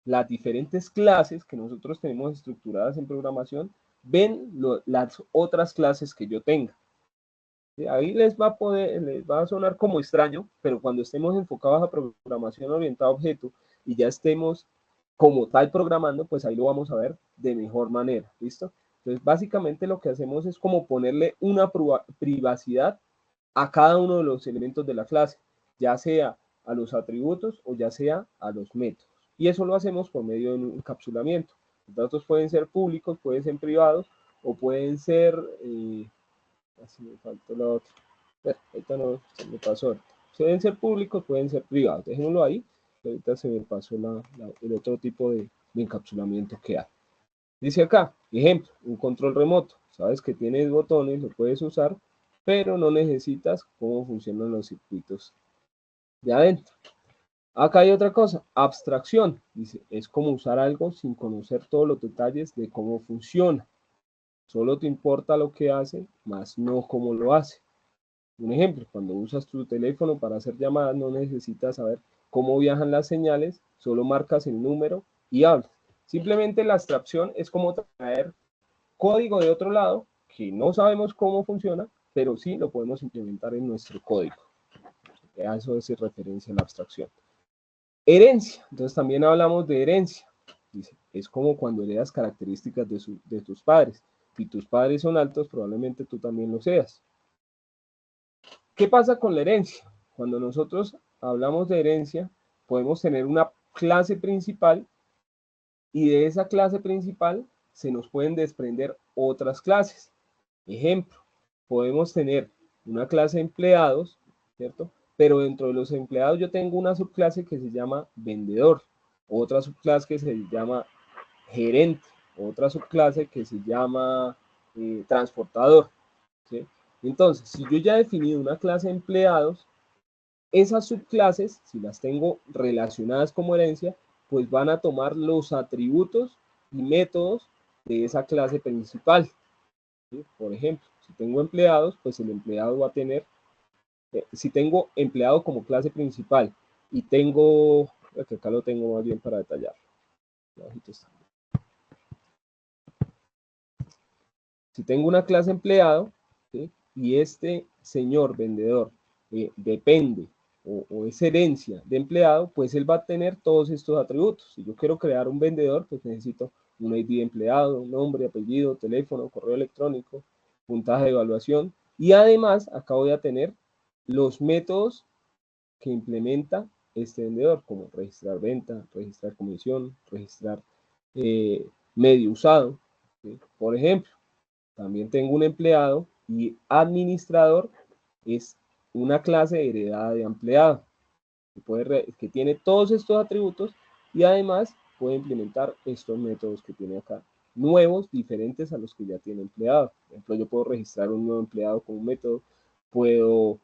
las diferentes clases que nosotros tenemos estructuradas en programación ven las otras clases que yo tenga. ¿Sí? Ahí les va a sonar como extraño, pero cuando estemos enfocados a programación orientada a objeto y ya estemos como tal programando, pues ahí lo vamos a ver de mejor manera, ¿listo? Entonces, básicamente lo que hacemos es como ponerle una privacidad a cada uno de los elementos de la clase, ya sea a los atributos o ya sea a los métodos. Y eso lo hacemos por medio de un encapsulamiento. Los datos pueden ser públicos, pueden ser privados o pueden ser... así me faltó la otra. Bueno, ahorita no, se me pasó. Pueden ser públicos, pueden ser privados. Dejémoslo ahí. Ahorita se me pasó el otro tipo de encapsulamiento que hay. Dice acá, ejemplo, un control remoto. Sabes que tienes botones, lo puedes usar, pero no necesitas cómo funcionan los circuitos de adentro. Acá hay otra cosa, abstracción. Dice, es como usar algo sin conocer todos los detalles de cómo funciona. Solo te importa lo que hace, más no cómo lo hace. Un ejemplo, cuando usas tu teléfono para hacer llamadas, no necesitas saber cómo viajan las señales, solo marcas el número y hablas. Simplemente la abstracción es como traer código de otro lado que no sabemos cómo funciona, pero sí lo podemos implementar en nuestro código. A eso es referencia a la abstracción. Herencia. Entonces también hablamos de herencia. Dice, es como cuando heredas características de tus padres. Si tus padres son altos, probablemente tú también lo seas. ¿Qué pasa con la herencia? Cuando nosotros hablamos de herencia, podemos tener una clase principal y de esa clase principal se nos pueden desprender otras clases. Ejemplo, podemos tener una clase de empleados, ¿cierto? Pero dentro de los empleados yo tengo una subclase que se llama vendedor, otra subclase que se llama gerente, otra subclase que se llama transportador, ¿sí? Entonces, si yo ya he definido una clase de empleados, esas subclases, si las tengo relacionadas como herencia, pues van a tomar los atributos y métodos de esa clase principal. ¿Sí? Por ejemplo, si tengo empleados, pues el empleado va a tener si tengo empleado como clase principal y tengo, que acá lo tengo más bien para detallar. Si tengo una clase empleado, ¿sí? Y este señor vendedor depende o es herencia de empleado, pues él va a tener todos estos atributos. Si yo quiero crear un vendedor, pues necesito un ID de empleado, nombre, apellido, teléfono, correo electrónico, puntaje de evaluación, y además acá voy a tener los métodos que implementa este vendedor, como registrar venta, registrar comisión, registrar medio usado, ¿sí? Por ejemplo, también tengo un empleado y administrador es una clase heredada de empleado que tiene todos estos atributos y además puede implementar estos métodos que tiene acá, nuevos, diferentes a los que ya tiene empleado. Por ejemplo, yo puedo registrar un nuevo empleado con un método, puedo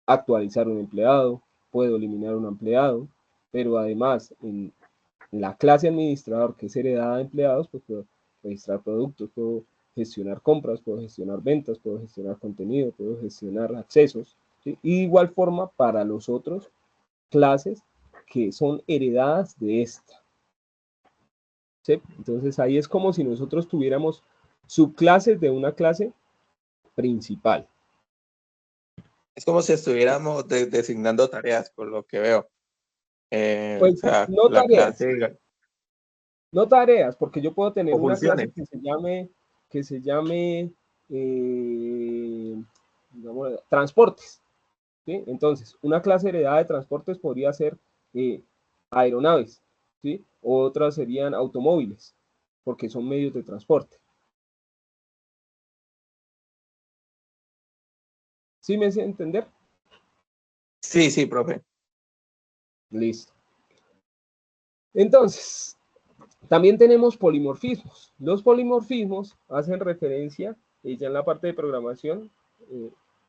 actualizar un empleado, puedo eliminar un empleado, pero además en la clase administrador, que es heredada de empleados, pues puedo registrar productos, puedo gestionar compras, puedo gestionar ventas, puedo gestionar contenido, puedo gestionar accesos, ¿sí? Y de igual forma para los otros clases que son heredadas de esta, ¿sí? Entonces ahí es como si nosotros tuviéramos subclases de una clase principal. Es como si estuviéramos designando tareas, por lo que veo. Pues O sea, no la tareas, clase no tareas, porque yo puedo tener o una clase funciones. que se llame digamos, transportes, ¿sí? Entonces, una clase heredada de transportes podría ser aeronaves, ¿sí? Otras serían automóviles, porque son medios de transporte. ¿Sí me hace entender? Sí, sí, profe. Listo. Entonces, también tenemos polimorfismos. Los polimorfismos hacen referencia, ya en la parte de programación,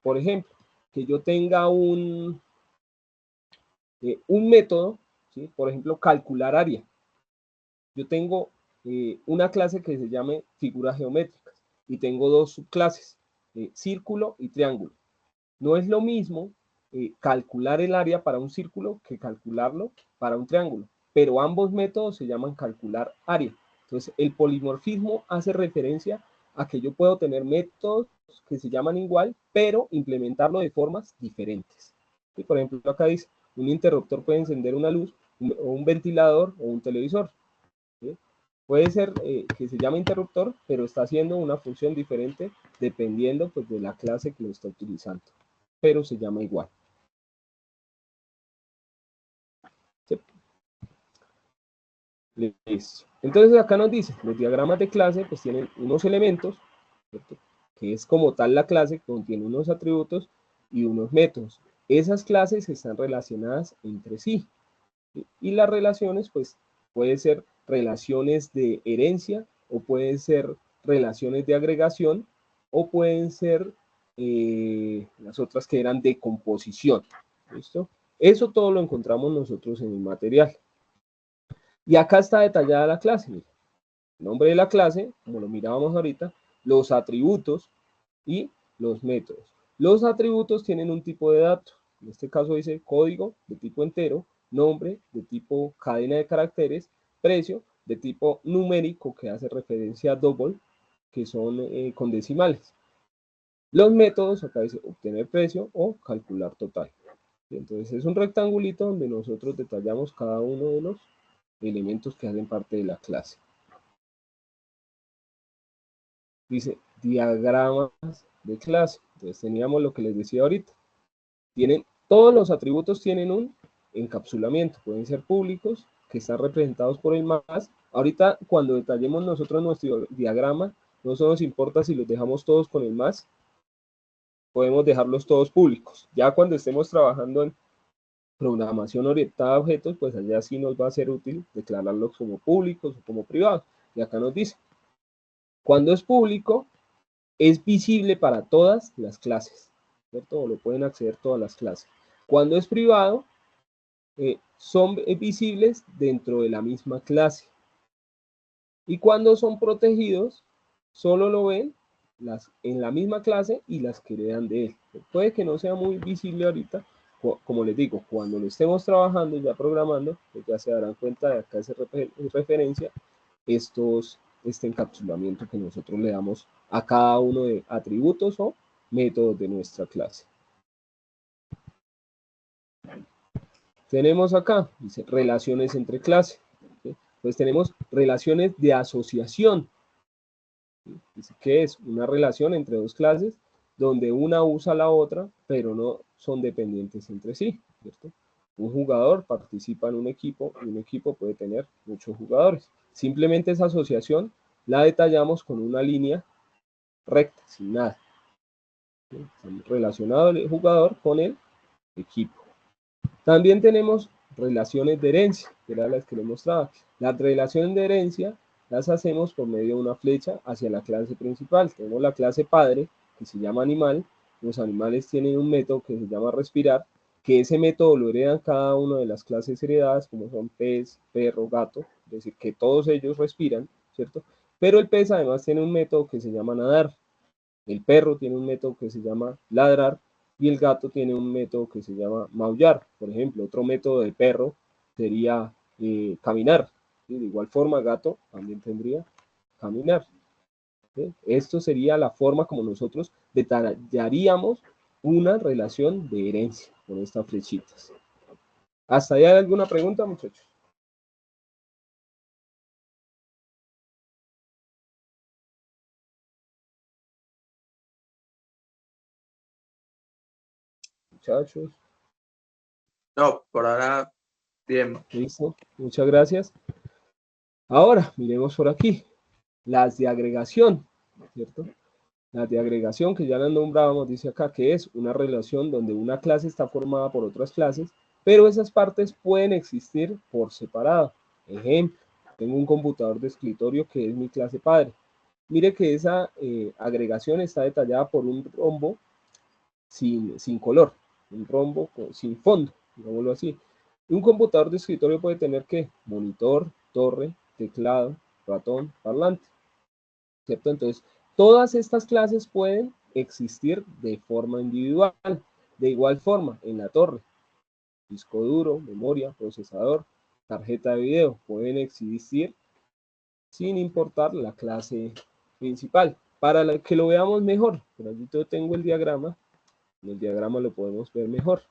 por ejemplo, que yo tenga un método, ¿sí? Por ejemplo, calcular área. Yo tengo una clase que se llame figuras geométricas y tengo dos subclases, círculo y triángulo. No es lo mismo calcular el área para un círculo que calcularlo para un triángulo, pero ambos métodos se llaman calcular área. Entonces, el polimorfismo hace referencia a que yo puedo tener métodos que se llaman igual, pero implementarlo de formas diferentes. Y por ejemplo, acá dice, un interruptor puede encender una luz, o un ventilador o un televisor. ¿Sí? Puede ser que se llame interruptor, pero está haciendo una función diferente dependiendo pues, de la clase que lo está utilizando, pero se llama igual. ¿Sí? Listo. Entonces acá nos dice, los diagramas de clase pues tienen unos elementos, ¿cierto? Que es como tal la clase, que contiene unos atributos y unos métodos. Esas clases están relacionadas entre sí. ¿Sí? Y las relaciones pues pueden ser relaciones de herencia o pueden ser relaciones de agregación o pueden ser las otras que eran de composición. ¿Listo? Eso todo lo encontramos nosotros en el material. Y acá está detallada la clase. Mira. El nombre de la clase, como lo mirábamos ahorita, los atributos y los métodos. Los atributos tienen un tipo de dato. En este caso dice código de tipo entero, nombre de tipo cadena de caracteres, precio de tipo numérico que hace referencia a double, que son con decimales. Los métodos, acá dice obtener precio o calcular total. Entonces es un rectangulito donde nosotros detallamos cada uno de los elementos que hacen parte de la clase. Dice diagramas de clase. Entonces teníamos lo que les decía ahorita. Todos los atributos tienen un encapsulamiento. Pueden ser públicos, que están representados por el más. Ahorita cuando detallemos nosotros nuestro diagrama, no solo nos importa si los dejamos todos con el más, podemos dejarlos todos públicos. Ya cuando estemos trabajando en programación orientada a objetos, pues allá sí nos va a ser útil declararlos como públicos o como privados. Y acá nos dice, cuando es público, es visible para todas las clases, ¿cierto? O lo pueden acceder todas las clases. Cuando es privado, son visibles dentro de la misma clase. Y cuando son protegidos, solo lo ven las en la misma clase y las que heredan de él. Puede que no sea muy visible ahorita, como les digo, cuando lo estemos trabajando, ya programando, pues ya se darán cuenta de acá hace referencia este encapsulamiento que nosotros le damos a cada uno de atributos o métodos de nuestra clase. Tenemos acá, dice, relaciones entre clases. ¿Sí? Pues tenemos relaciones de asociación. ¿Sí? Dice que es una relación entre dos clases donde una usa la otra, pero no son dependientes entre sí, ¿cierto? Un jugador participa en un equipo y un equipo puede tener muchos jugadores. Simplemente esa asociación la detallamos con una línea recta, sin nada. ¿Sí? Relacionado el jugador con el equipo. También tenemos relaciones de herencia, que eran las que les mostraba. Las relaciones de herencia las hacemos por medio de una flecha hacia la clase principal. Tenemos la clase padre, que se llama animal. Los animales tienen un método que se llama respirar, que ese método lo heredan cada una de las clases heredadas, como son pez, perro, gato, es decir, que todos ellos respiran, ¿cierto? Pero el pez además tiene un método que se llama nadar. El perro tiene un método que se llama ladrar y el gato tiene un método que se llama maullar. Por ejemplo, otro método de perro sería caminar. ¿Sí? De igual forma, gato también tendría caminar. ¿Sí? Esto sería la forma como nosotros detallaríamos una relación de herencia con estas flechitas. ¿Hasta ahí hay alguna pregunta, muchachos? Muchachos. No, por ahora, bien. Listo, muchas gracias. Ahora, miremos por aquí. Las de agregación, ¿cierto? Las de agregación, que ya las nombrábamos, dice acá que es una relación donde una clase está formada por otras clases, pero esas partes pueden existir por separado. Ejemplo, tengo un computador de escritorio que es mi clase padre. Mire que esa agregación está detallada por un rombo sin color, un rombo sin fondo, digámoslo así. Un computador de escritorio puede tener ¿qué? Monitor, torre, teclado, ratón, parlante, ¿cierto? Entonces, todas estas clases pueden existir de forma individual. De igual forma, en la torre, disco duro, memoria, procesador, tarjeta de video, pueden existir sin importar la clase principal. Para que lo veamos mejor, por aquí yo tengo el diagrama, en el diagrama lo podemos ver mejor.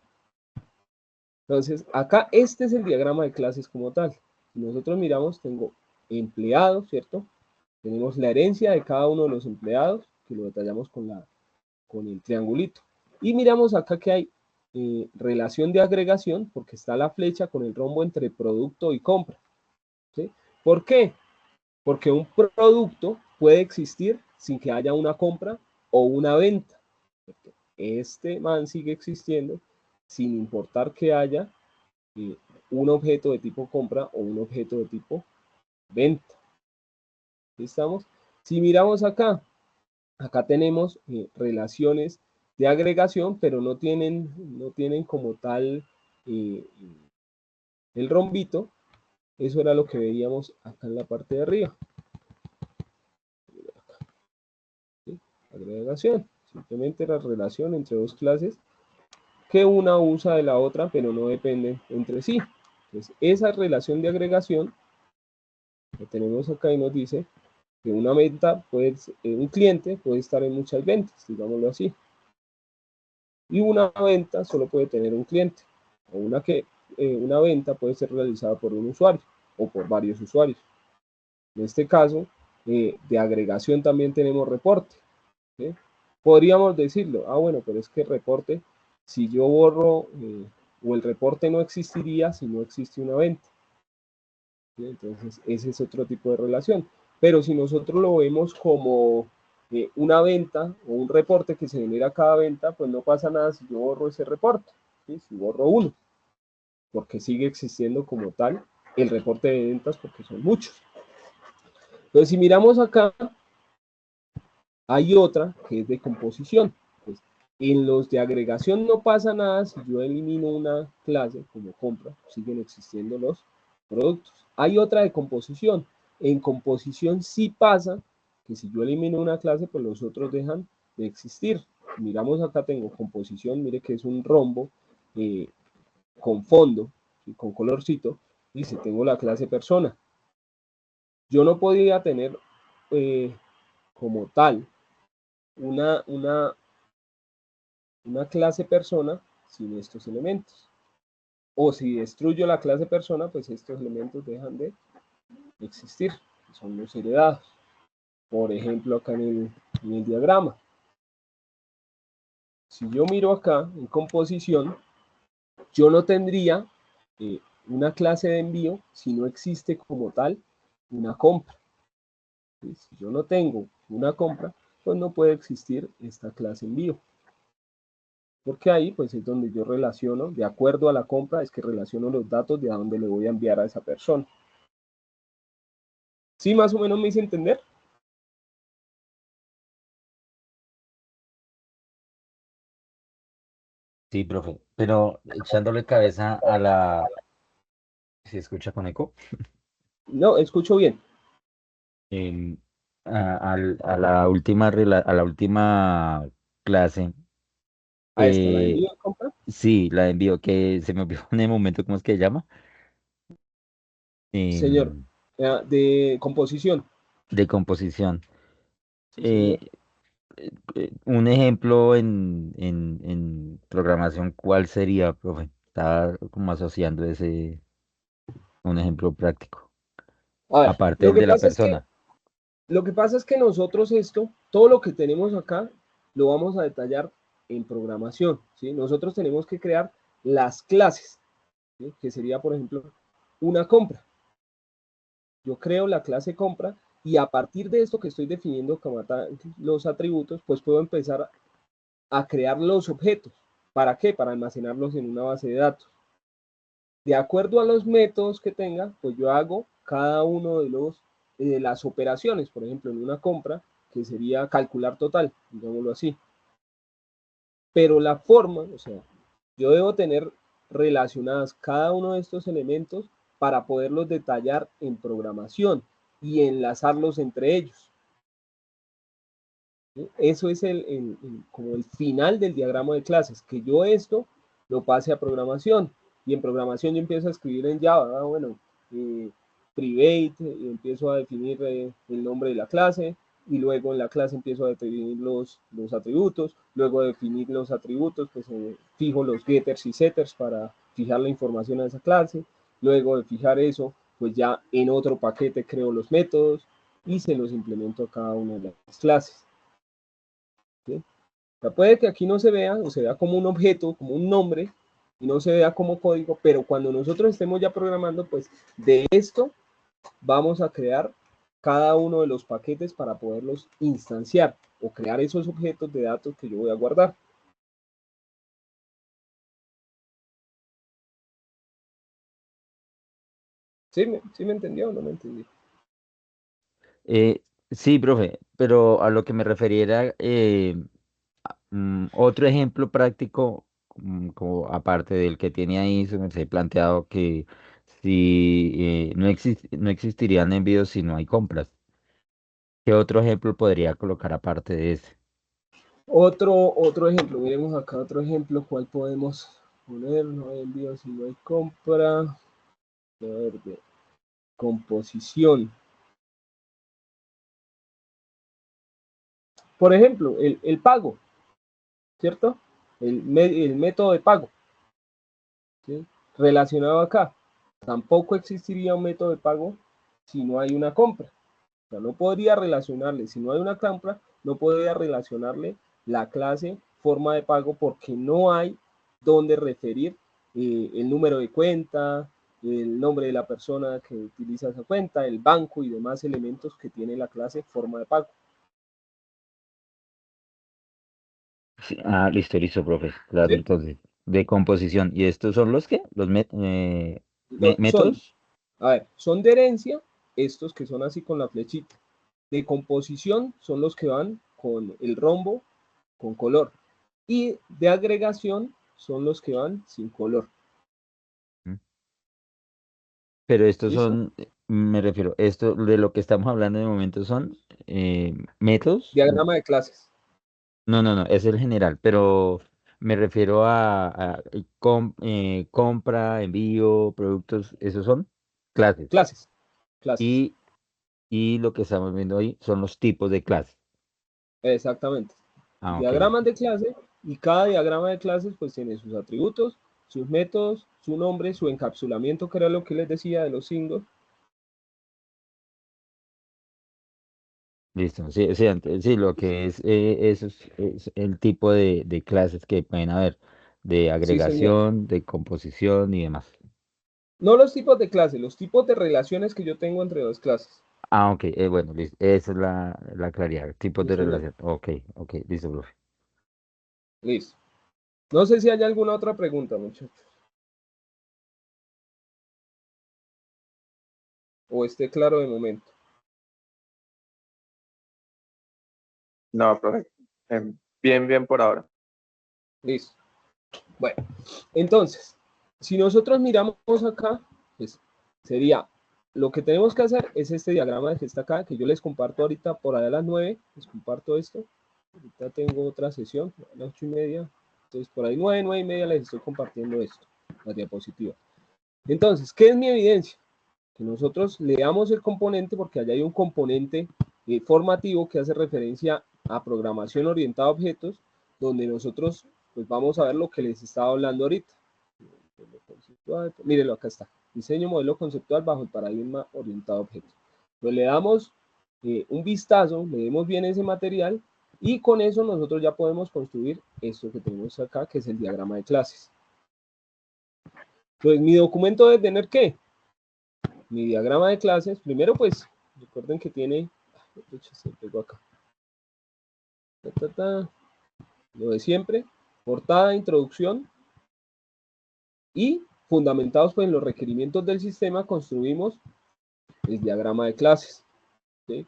Entonces, acá este es el diagrama de clases como tal. Si nosotros miramos, tengo empleado, ¿cierto? Tenemos la herencia de cada uno de los empleados, que lo detallamos con el triangulito. Y miramos acá que hay relación de agregación, porque está la flecha con el rombo entre producto y compra. ¿Sí? ¿Por qué? Porque un producto puede existir sin que haya una compra o una venta. Este man sigue existiendo sin importar que haya un objeto de tipo compra o un objeto de tipo venta. ¿Estamos? Si miramos acá, acá tenemos relaciones de agregación, pero no tienen como tal el rombito. Eso era lo que veíamos acá en la parte de arriba. ¿Sí? Agregación, simplemente la relación entre dos clases que una usa de la otra, pero no dependen entre sí. Entonces, esa relación de agregación que tenemos acá y nos dice que una venta un cliente puede estar en muchas ventas, digámoslo así. Y una venta solo puede tener un cliente, o una venta puede ser realizada por un usuario o por varios usuarios. En este caso, de agregación también tenemos reporte. ¿Sí? Podríamos decirlo, bueno, pero es que el reporte, si yo borro, o el reporte no existiría si no existe una venta. ¿Sí? Entonces, ese es otro tipo de relación. Pero si nosotros lo vemos como una venta o un reporte que se genera cada venta, pues no pasa nada si yo borro ese reporte, ¿sí? Si borro uno, porque sigue existiendo como tal el reporte de ventas porque son muchos. Entonces, si miramos acá, hay otra que es de composición. Pues, en los de agregación no pasa nada si yo elimino una clase como compra, siguen existiendo los productos. Hay otra de composición. En composición sí pasa que si yo elimino una clase, pues los otros dejan de existir. Miramos acá, tengo composición, mire que es un rombo con fondo, ¿sí? Con colorcito, y si tengo la clase persona. Yo no podía tener como tal una clase persona sin estos elementos. O si destruyo la clase persona, pues estos elementos dejan de existir, son los heredados. Por ejemplo, acá en el diagrama. Si yo miro acá en composición, yo no tendría una clase de envío si no existe como tal una compra. ¿Sí? Si yo no tengo una compra, pues no puede existir esta clase envío. Porque ahí pues es donde yo relaciono, de acuerdo a la compra, es que relaciono los datos de a dónde le voy a enviar a esa persona. ¿Sí más o menos me hice entender? Sí, profe, pero echándole cabeza a la... ¿Se escucha con eco? No, escucho bien. Em, a la última, a la última clase, A esta, la eh, envío de compra. sí, la envío, que se me olvidó en el momento, ¿cómo es que se llama? Señor, Em, de composición. de composición. Sí, Eh, señor. un ejemplo en programación, ¿cuál sería, profe? Estaba como asociando ese, un ejemplo práctico, A ver, aparte del de la persona. lo que pasa es que nosotros esto, todo lo que tenemos acá, lo vamos a detallar en programación, ¿sí? Nosotros tenemos que crear las clases, ¿sí? Que sería, por ejemplo, una compra. Yo creo la clase compra y a partir de esto que estoy definiendo como los atributos, pues puedo empezar a crear los objetos. ¿Para qué? Para almacenarlos en una base de datos. De acuerdo a los métodos que tenga, pues yo hago cada uno de las operaciones, por ejemplo, en una compra, que sería calcular total, digámoslo así. Pero la forma, o sea, yo debo tener relacionadas cada uno de estos elementos para poderlos detallar en programación y enlazarlos entre ellos. ¿Sí? Eso es como el final del diagrama de clases, que yo esto lo pase a programación. Y en programación yo empiezo a escribir en Java, bueno, private, empiezo a definir el nombre de la clase, y luego en la clase empiezo a definir los atributos, luego de definir los atributos, pues fijo los getters y setters para fijar la información a esa clase, luego de fijar eso, pues ya en otro paquete creo los métodos y se los implemento a cada una de las clases. ¿Sí? O sea, puede que aquí no se vea, o se vea como un objeto, como un nombre, y no se vea como código, pero cuando nosotros estemos ya programando, pues de esto vamos a crear cada uno de los paquetes para poderlos instanciar o crear esos objetos de datos que yo voy a guardar. ¿Sí me entendió o no me entendió? Eh, sí, profe, pero a lo que me refería era otro ejemplo práctico, como aparte del que tiene ahí, se me ha planteado que si no existirían envíos si no hay compras. ¿Qué otro ejemplo podría colocar aparte de ese? Otro ejemplo, miremos acá otro ejemplo, ¿cuál podemos poner? No hay envío si no hay compra. A ver, de composición. Por ejemplo, el pago, ¿cierto? El método de pago, ¿sí? Relacionado acá. Tampoco existiría un método de pago si no hay una compra. O sea, no podría relacionarle, si no hay una compra, no podría relacionarle la clase forma de pago porque no hay donde referir el número de cuenta, el nombre de la persona que utiliza esa cuenta, el banco y demás elementos que tiene la clase forma de pago. Sí, ah, listo, listo, profe. Claro, ¿Sí? entonces, de composición. ¿Y estos son los qué? ¿Los Son, métodos? a ver, son de herencia, estos que son así con la flechita. De composición son los que van con el rombo, con color. Y de agregación son los que van sin color. Mm. Pero estos ¿Listo? son, me refiero, esto de lo que estamos hablando de momento son métodos. Diagrama de clases. No, no, no, es el general, pero me refiero a compra, envío, productos, esos son clases. Clases. Clases. Y, y lo que estamos viendo ahí son los tipos de clases. Exactamente. Ah, ok, ok. Diagramas de clase, y cada diagrama de clases pues tiene sus atributos, sus métodos, su nombre, su encapsulamiento, que era lo que les decía de los signos. Listo. Sí, sí, sí, lo que es, eso es el tipo de clases que pueden haber, de Sí, señor. agregación, de composición y demás. No los tipos de clase, los tipos de relaciones que yo tengo entre dos clases. Ah, ok, bueno, listo. Esa es la claridad, tipos Sí, de señor. relación. Ok, ok, listo, profe. Listo. No sé si hay alguna otra pregunta, muchachos. O esté claro de momento. No, profe. Bien, bien por ahora. Listo. Bueno, entonces, si nosotros miramos acá, pues sería, lo que tenemos que hacer es este diagrama que está acá, que yo les comparto ahorita por allá a las 9, les comparto esto. Ahorita tengo otra sesión, a las 8:30, entonces por ahí 9, 9:30 les estoy compartiendo esto, la diapositiva. Entonces, ¿qué es mi evidencia? Que nosotros leamos el componente, porque allá hay un componente formativo que hace referencia a programación orientada a objetos, donde nosotros pues vamos a ver lo que les estaba hablando ahorita. Mírenlo, acá está. Diseño modelo conceptual bajo el paradigma orientado a objetos. Pues le damos un vistazo, leemos bien ese material y con eso nosotros ya podemos construir esto que tenemos acá, que es el diagrama de clases. Entonces, mi documento debe tener ¿qué? Mi diagrama de clases. Primero, pues, recuerden que tiene, se pegó acá. Lo de siempre, portada, introducción, y fundamentados pues en los requerimientos del sistema, construimos el diagrama de clases. ¿Sí?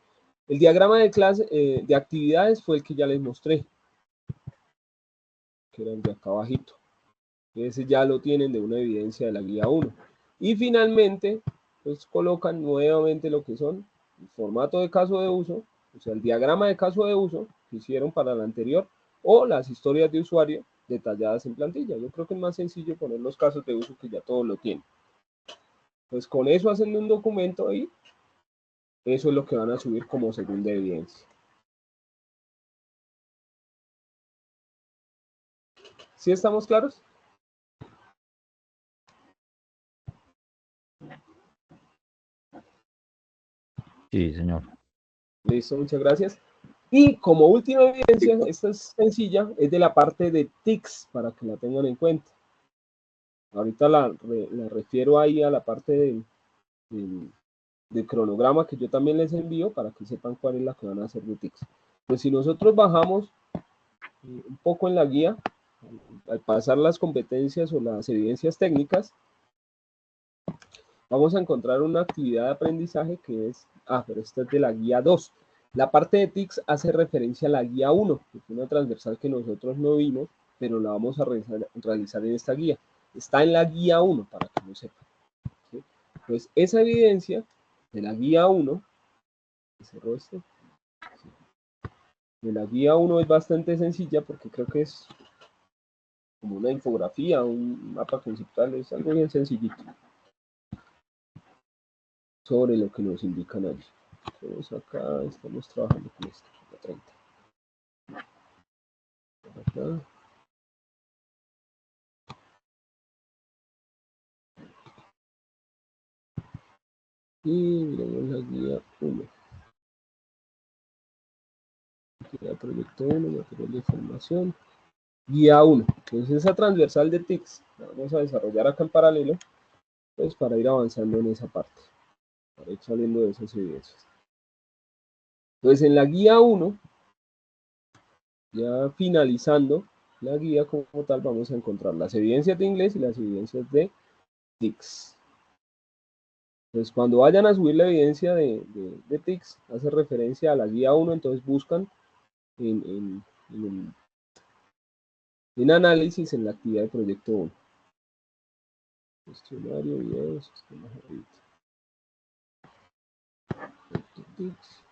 El diagrama de clase, de actividades fue el que ya les mostré, que era el de acá abajito. Ese ya lo tienen de una evidencia de la guía 1. Y finalmente, pues colocan nuevamente lo que son el formato de caso de uso, o sea, el diagrama de caso de uso que hicieron para la anterior, o las historias de usuario detalladas en plantilla. Yo creo que es más sencillo poner los casos de uso que ya todos lo tienen. Pues con eso hacen un documento ahí, eso es lo que van a subir como segunda evidencia. ¿Sí estamos claros? Sí, señor. Listo, muchas gracias. Y como última evidencia, esta es sencilla, es de la parte de TICS, para que la tengan en cuenta. Ahorita la refiero ahí a la parte del cronograma que yo también les envío para que sepan cuál es la que van a hacer de TICS. Pues si nosotros bajamos un poco en la guía, al pasar las competencias o las evidencias técnicas, vamos a encontrar una actividad de aprendizaje que es, pero esta es de la guía 2. La parte de TICS hace referencia a la guía 1, que es una transversal que nosotros no vimos, pero la vamos a realizar en esta guía. Está en la guía 1, para que lo sepan. ¿Sí? Entonces, esa evidencia de la guía 1, cerró este, de la guía 1 es bastante sencilla porque creo que es como una infografía, un mapa conceptual, es algo bien sencillito sobre lo que nos indican allí. Entonces acá estamos trabajando con esto, la 30. Acá. Y miremos la guía 1. Guía proyecto 1, material de información. Guía 1. Entonces esa transversal de TICS la vamos a desarrollar acá en paralelo, pues para ir avanzando en esa parte, para ir saliendo de esas evidencias. Entonces en la guía 1, ya finalizando la guía como tal, vamos a encontrar las evidencias de inglés y las evidencias de TICS. Entonces, cuando vayan a subir la evidencia de TICS, hace referencia a la guía 1, entonces buscan en análisis en la actividad de proyecto 1. Cuestionario, video, sistema. TICS.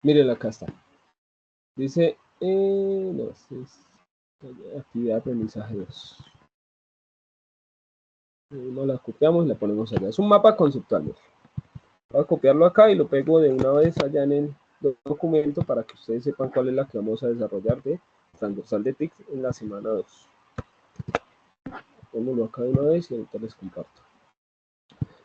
Miren, acá está. Dice, no, es actividad de aprendizaje 2. No la copiamos y la ponemos allá. Es un mapa conceptual. Voy a copiarlo acá y lo pego de una vez allá en el documento para que ustedes sepan cuál es la que vamos a desarrollar de transversal de TICS en la semana 2. Pongo acá de una vez y ahorita les comparto.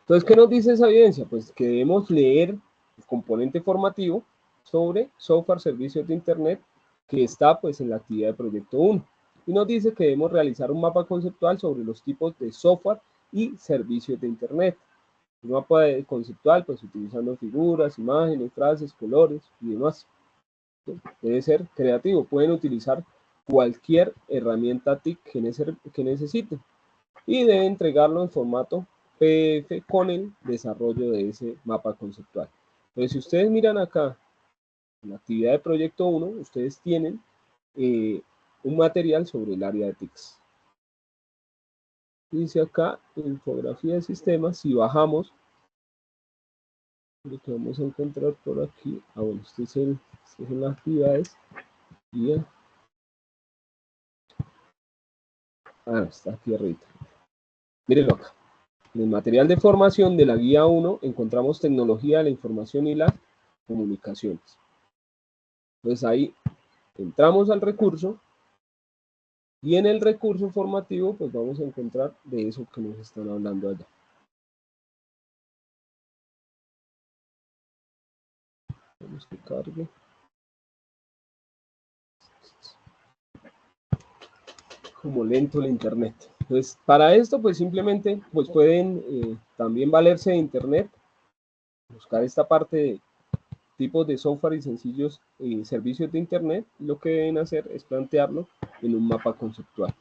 Entonces, ¿qué nos dice esa evidencia? Pues que debemos leer el componente formativo sobre software, servicios de Internet, que está pues en la actividad de proyecto 1. Y nos dice que debemos realizar un mapa conceptual sobre los tipos de software y servicios de Internet. Un mapa conceptual, pues utilizando figuras, imágenes, frases, colores y demás. Debe ser creativo. Pueden utilizar cualquier herramienta TIC que necesiten. Y deben entregarlo en formato PDF con el desarrollo de ese mapa conceptual. Entonces, si ustedes miran acá, en la actividad de proyecto 1, ustedes tienen un material sobre el área de TICS. Dice acá, infografía de sistemas, si bajamos, lo que vamos a encontrar por aquí, bueno, este es las actividades, y está aquí arriba. Mírenlo acá. En el material de formación de la guía 1 encontramos tecnología de la información y las comunicaciones. Entonces ahí entramos al recurso y en el recurso formativo pues vamos a encontrar de eso que nos están hablando allá. Vamos que cargue. Como lento el internet. Entonces para esto pues simplemente pues pueden también valerse de internet, buscar esta parte de tipos de software y sencillos servicios de internet. Lo que deben hacer es plantearlo en un mapa conceptual.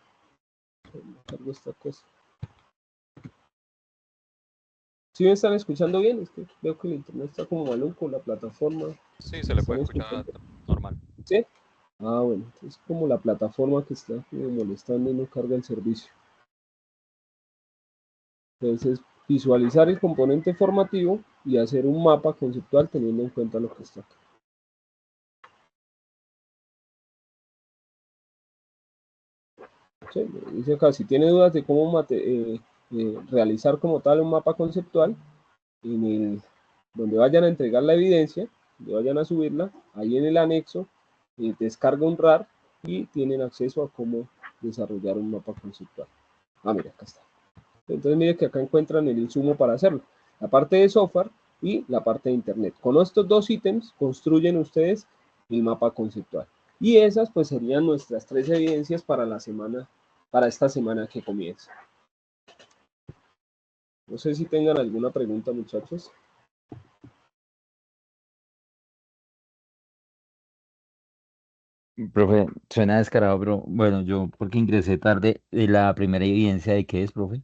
Cargo esta cosa. ¿Sí me están escuchando bien? Es que veo que el internet está como maluco, la plataforma. Sí, se le puede escuchar normal. ¿Sí? Ah, bueno, es como la plataforma que está molestando y no carga el servicio. Entonces, visualizar el componente formativo y hacer un mapa conceptual teniendo en cuenta lo que está acá. Sí, dice acá, si tiene dudas de cómo realizar como tal un mapa conceptual, donde vayan a entregar la evidencia, donde vayan a subirla, ahí en el anexo, descarga un RAR y tienen acceso a cómo desarrollar un mapa conceptual. Mira, acá está. Entonces mire que acá encuentran el insumo para hacerlo. La parte de software y la parte de internet. Con estos dos ítems construyen ustedes el mapa conceptual. Y esas pues serían nuestras 3 evidencias para esta semana que comienza. No sé si tengan alguna pregunta, muchachos. Profe, suena descarado, pero bueno, yo porque ingresé tarde, ¿la primera evidencia de qué es, profe?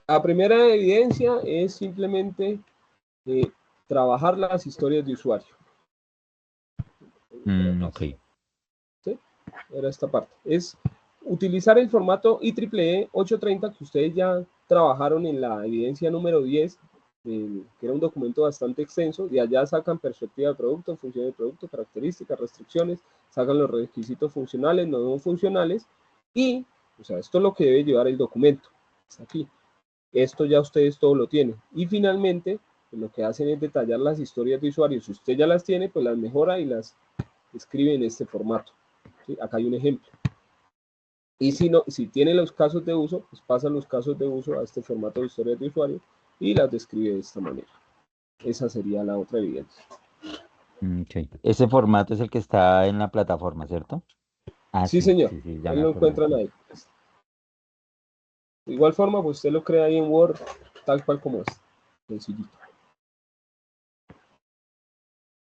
La primera evidencia es simplemente trabajar las historias de usuario. Ok. ¿Sí? Era esta parte. Es utilizar el formato IEEE 830 que ustedes ya trabajaron en la evidencia número 10, que era un documento bastante extenso, y allá sacan perspectiva de producto, función de producto, características, restricciones, sacan los requisitos funcionales, no funcionales, y, o sea, esto es lo que debe llevar el documento. Está aquí. Esto ya ustedes todo lo tienen. Y finalmente, pues lo que hacen es detallar las historias de usuarios. Si usted ya las tiene, pues las mejora y las escribe en este formato. ¿Sí? Acá hay un ejemplo. Y si no, si tiene los casos de uso, pues pasa los casos de uso a este formato de historias de usuario y las describe de esta manera. Esa sería la otra evidencia. Okay. Ese formato es el que está en la plataforma, ¿cierto? Ah, Sí, sí, señor. sí, ya Ahí me lo acordé. encuentran ahí. De igual forma, pues usted lo crea ahí en Word, tal cual como es. Sencillito.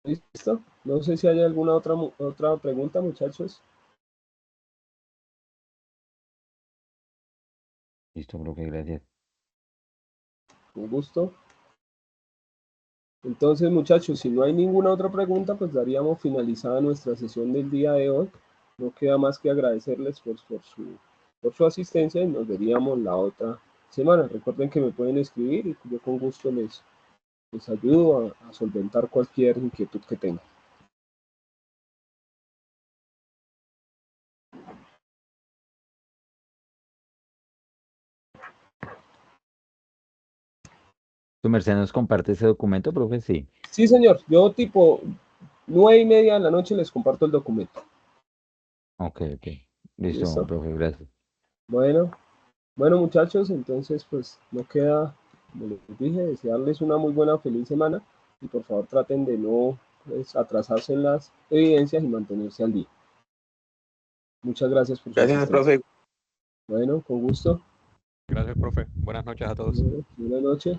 ¿Listo? No sé si hay alguna otra pregunta, muchachos. Listo, profe, gracias. Un gusto. Entonces, muchachos, si no hay ninguna otra pregunta, pues daríamos finalizada nuestra sesión del día de hoy. No queda más que agradecerles por su por su asistencia y nos veríamos la otra semana. Recuerden que me pueden escribir y yo con gusto les ayudo a solventar cualquier inquietud que tengan. ¿Tu merced nos comparte ese documento, profe? Sí. Sí, señor. Yo tipo 9:30 de la noche les comparto el documento. Ok. Listo, ¿Listo? profe, gracias. Bueno, muchachos, entonces pues no queda, como les dije, desearles una muy buena, feliz semana y por favor traten de no pues, atrasarse en las evidencias y mantenerse al día. Muchas gracias por su Gracias, asistencia. profe. Bueno, con gusto. Gracias, profe. Buenas noches a todos. Buenas noches.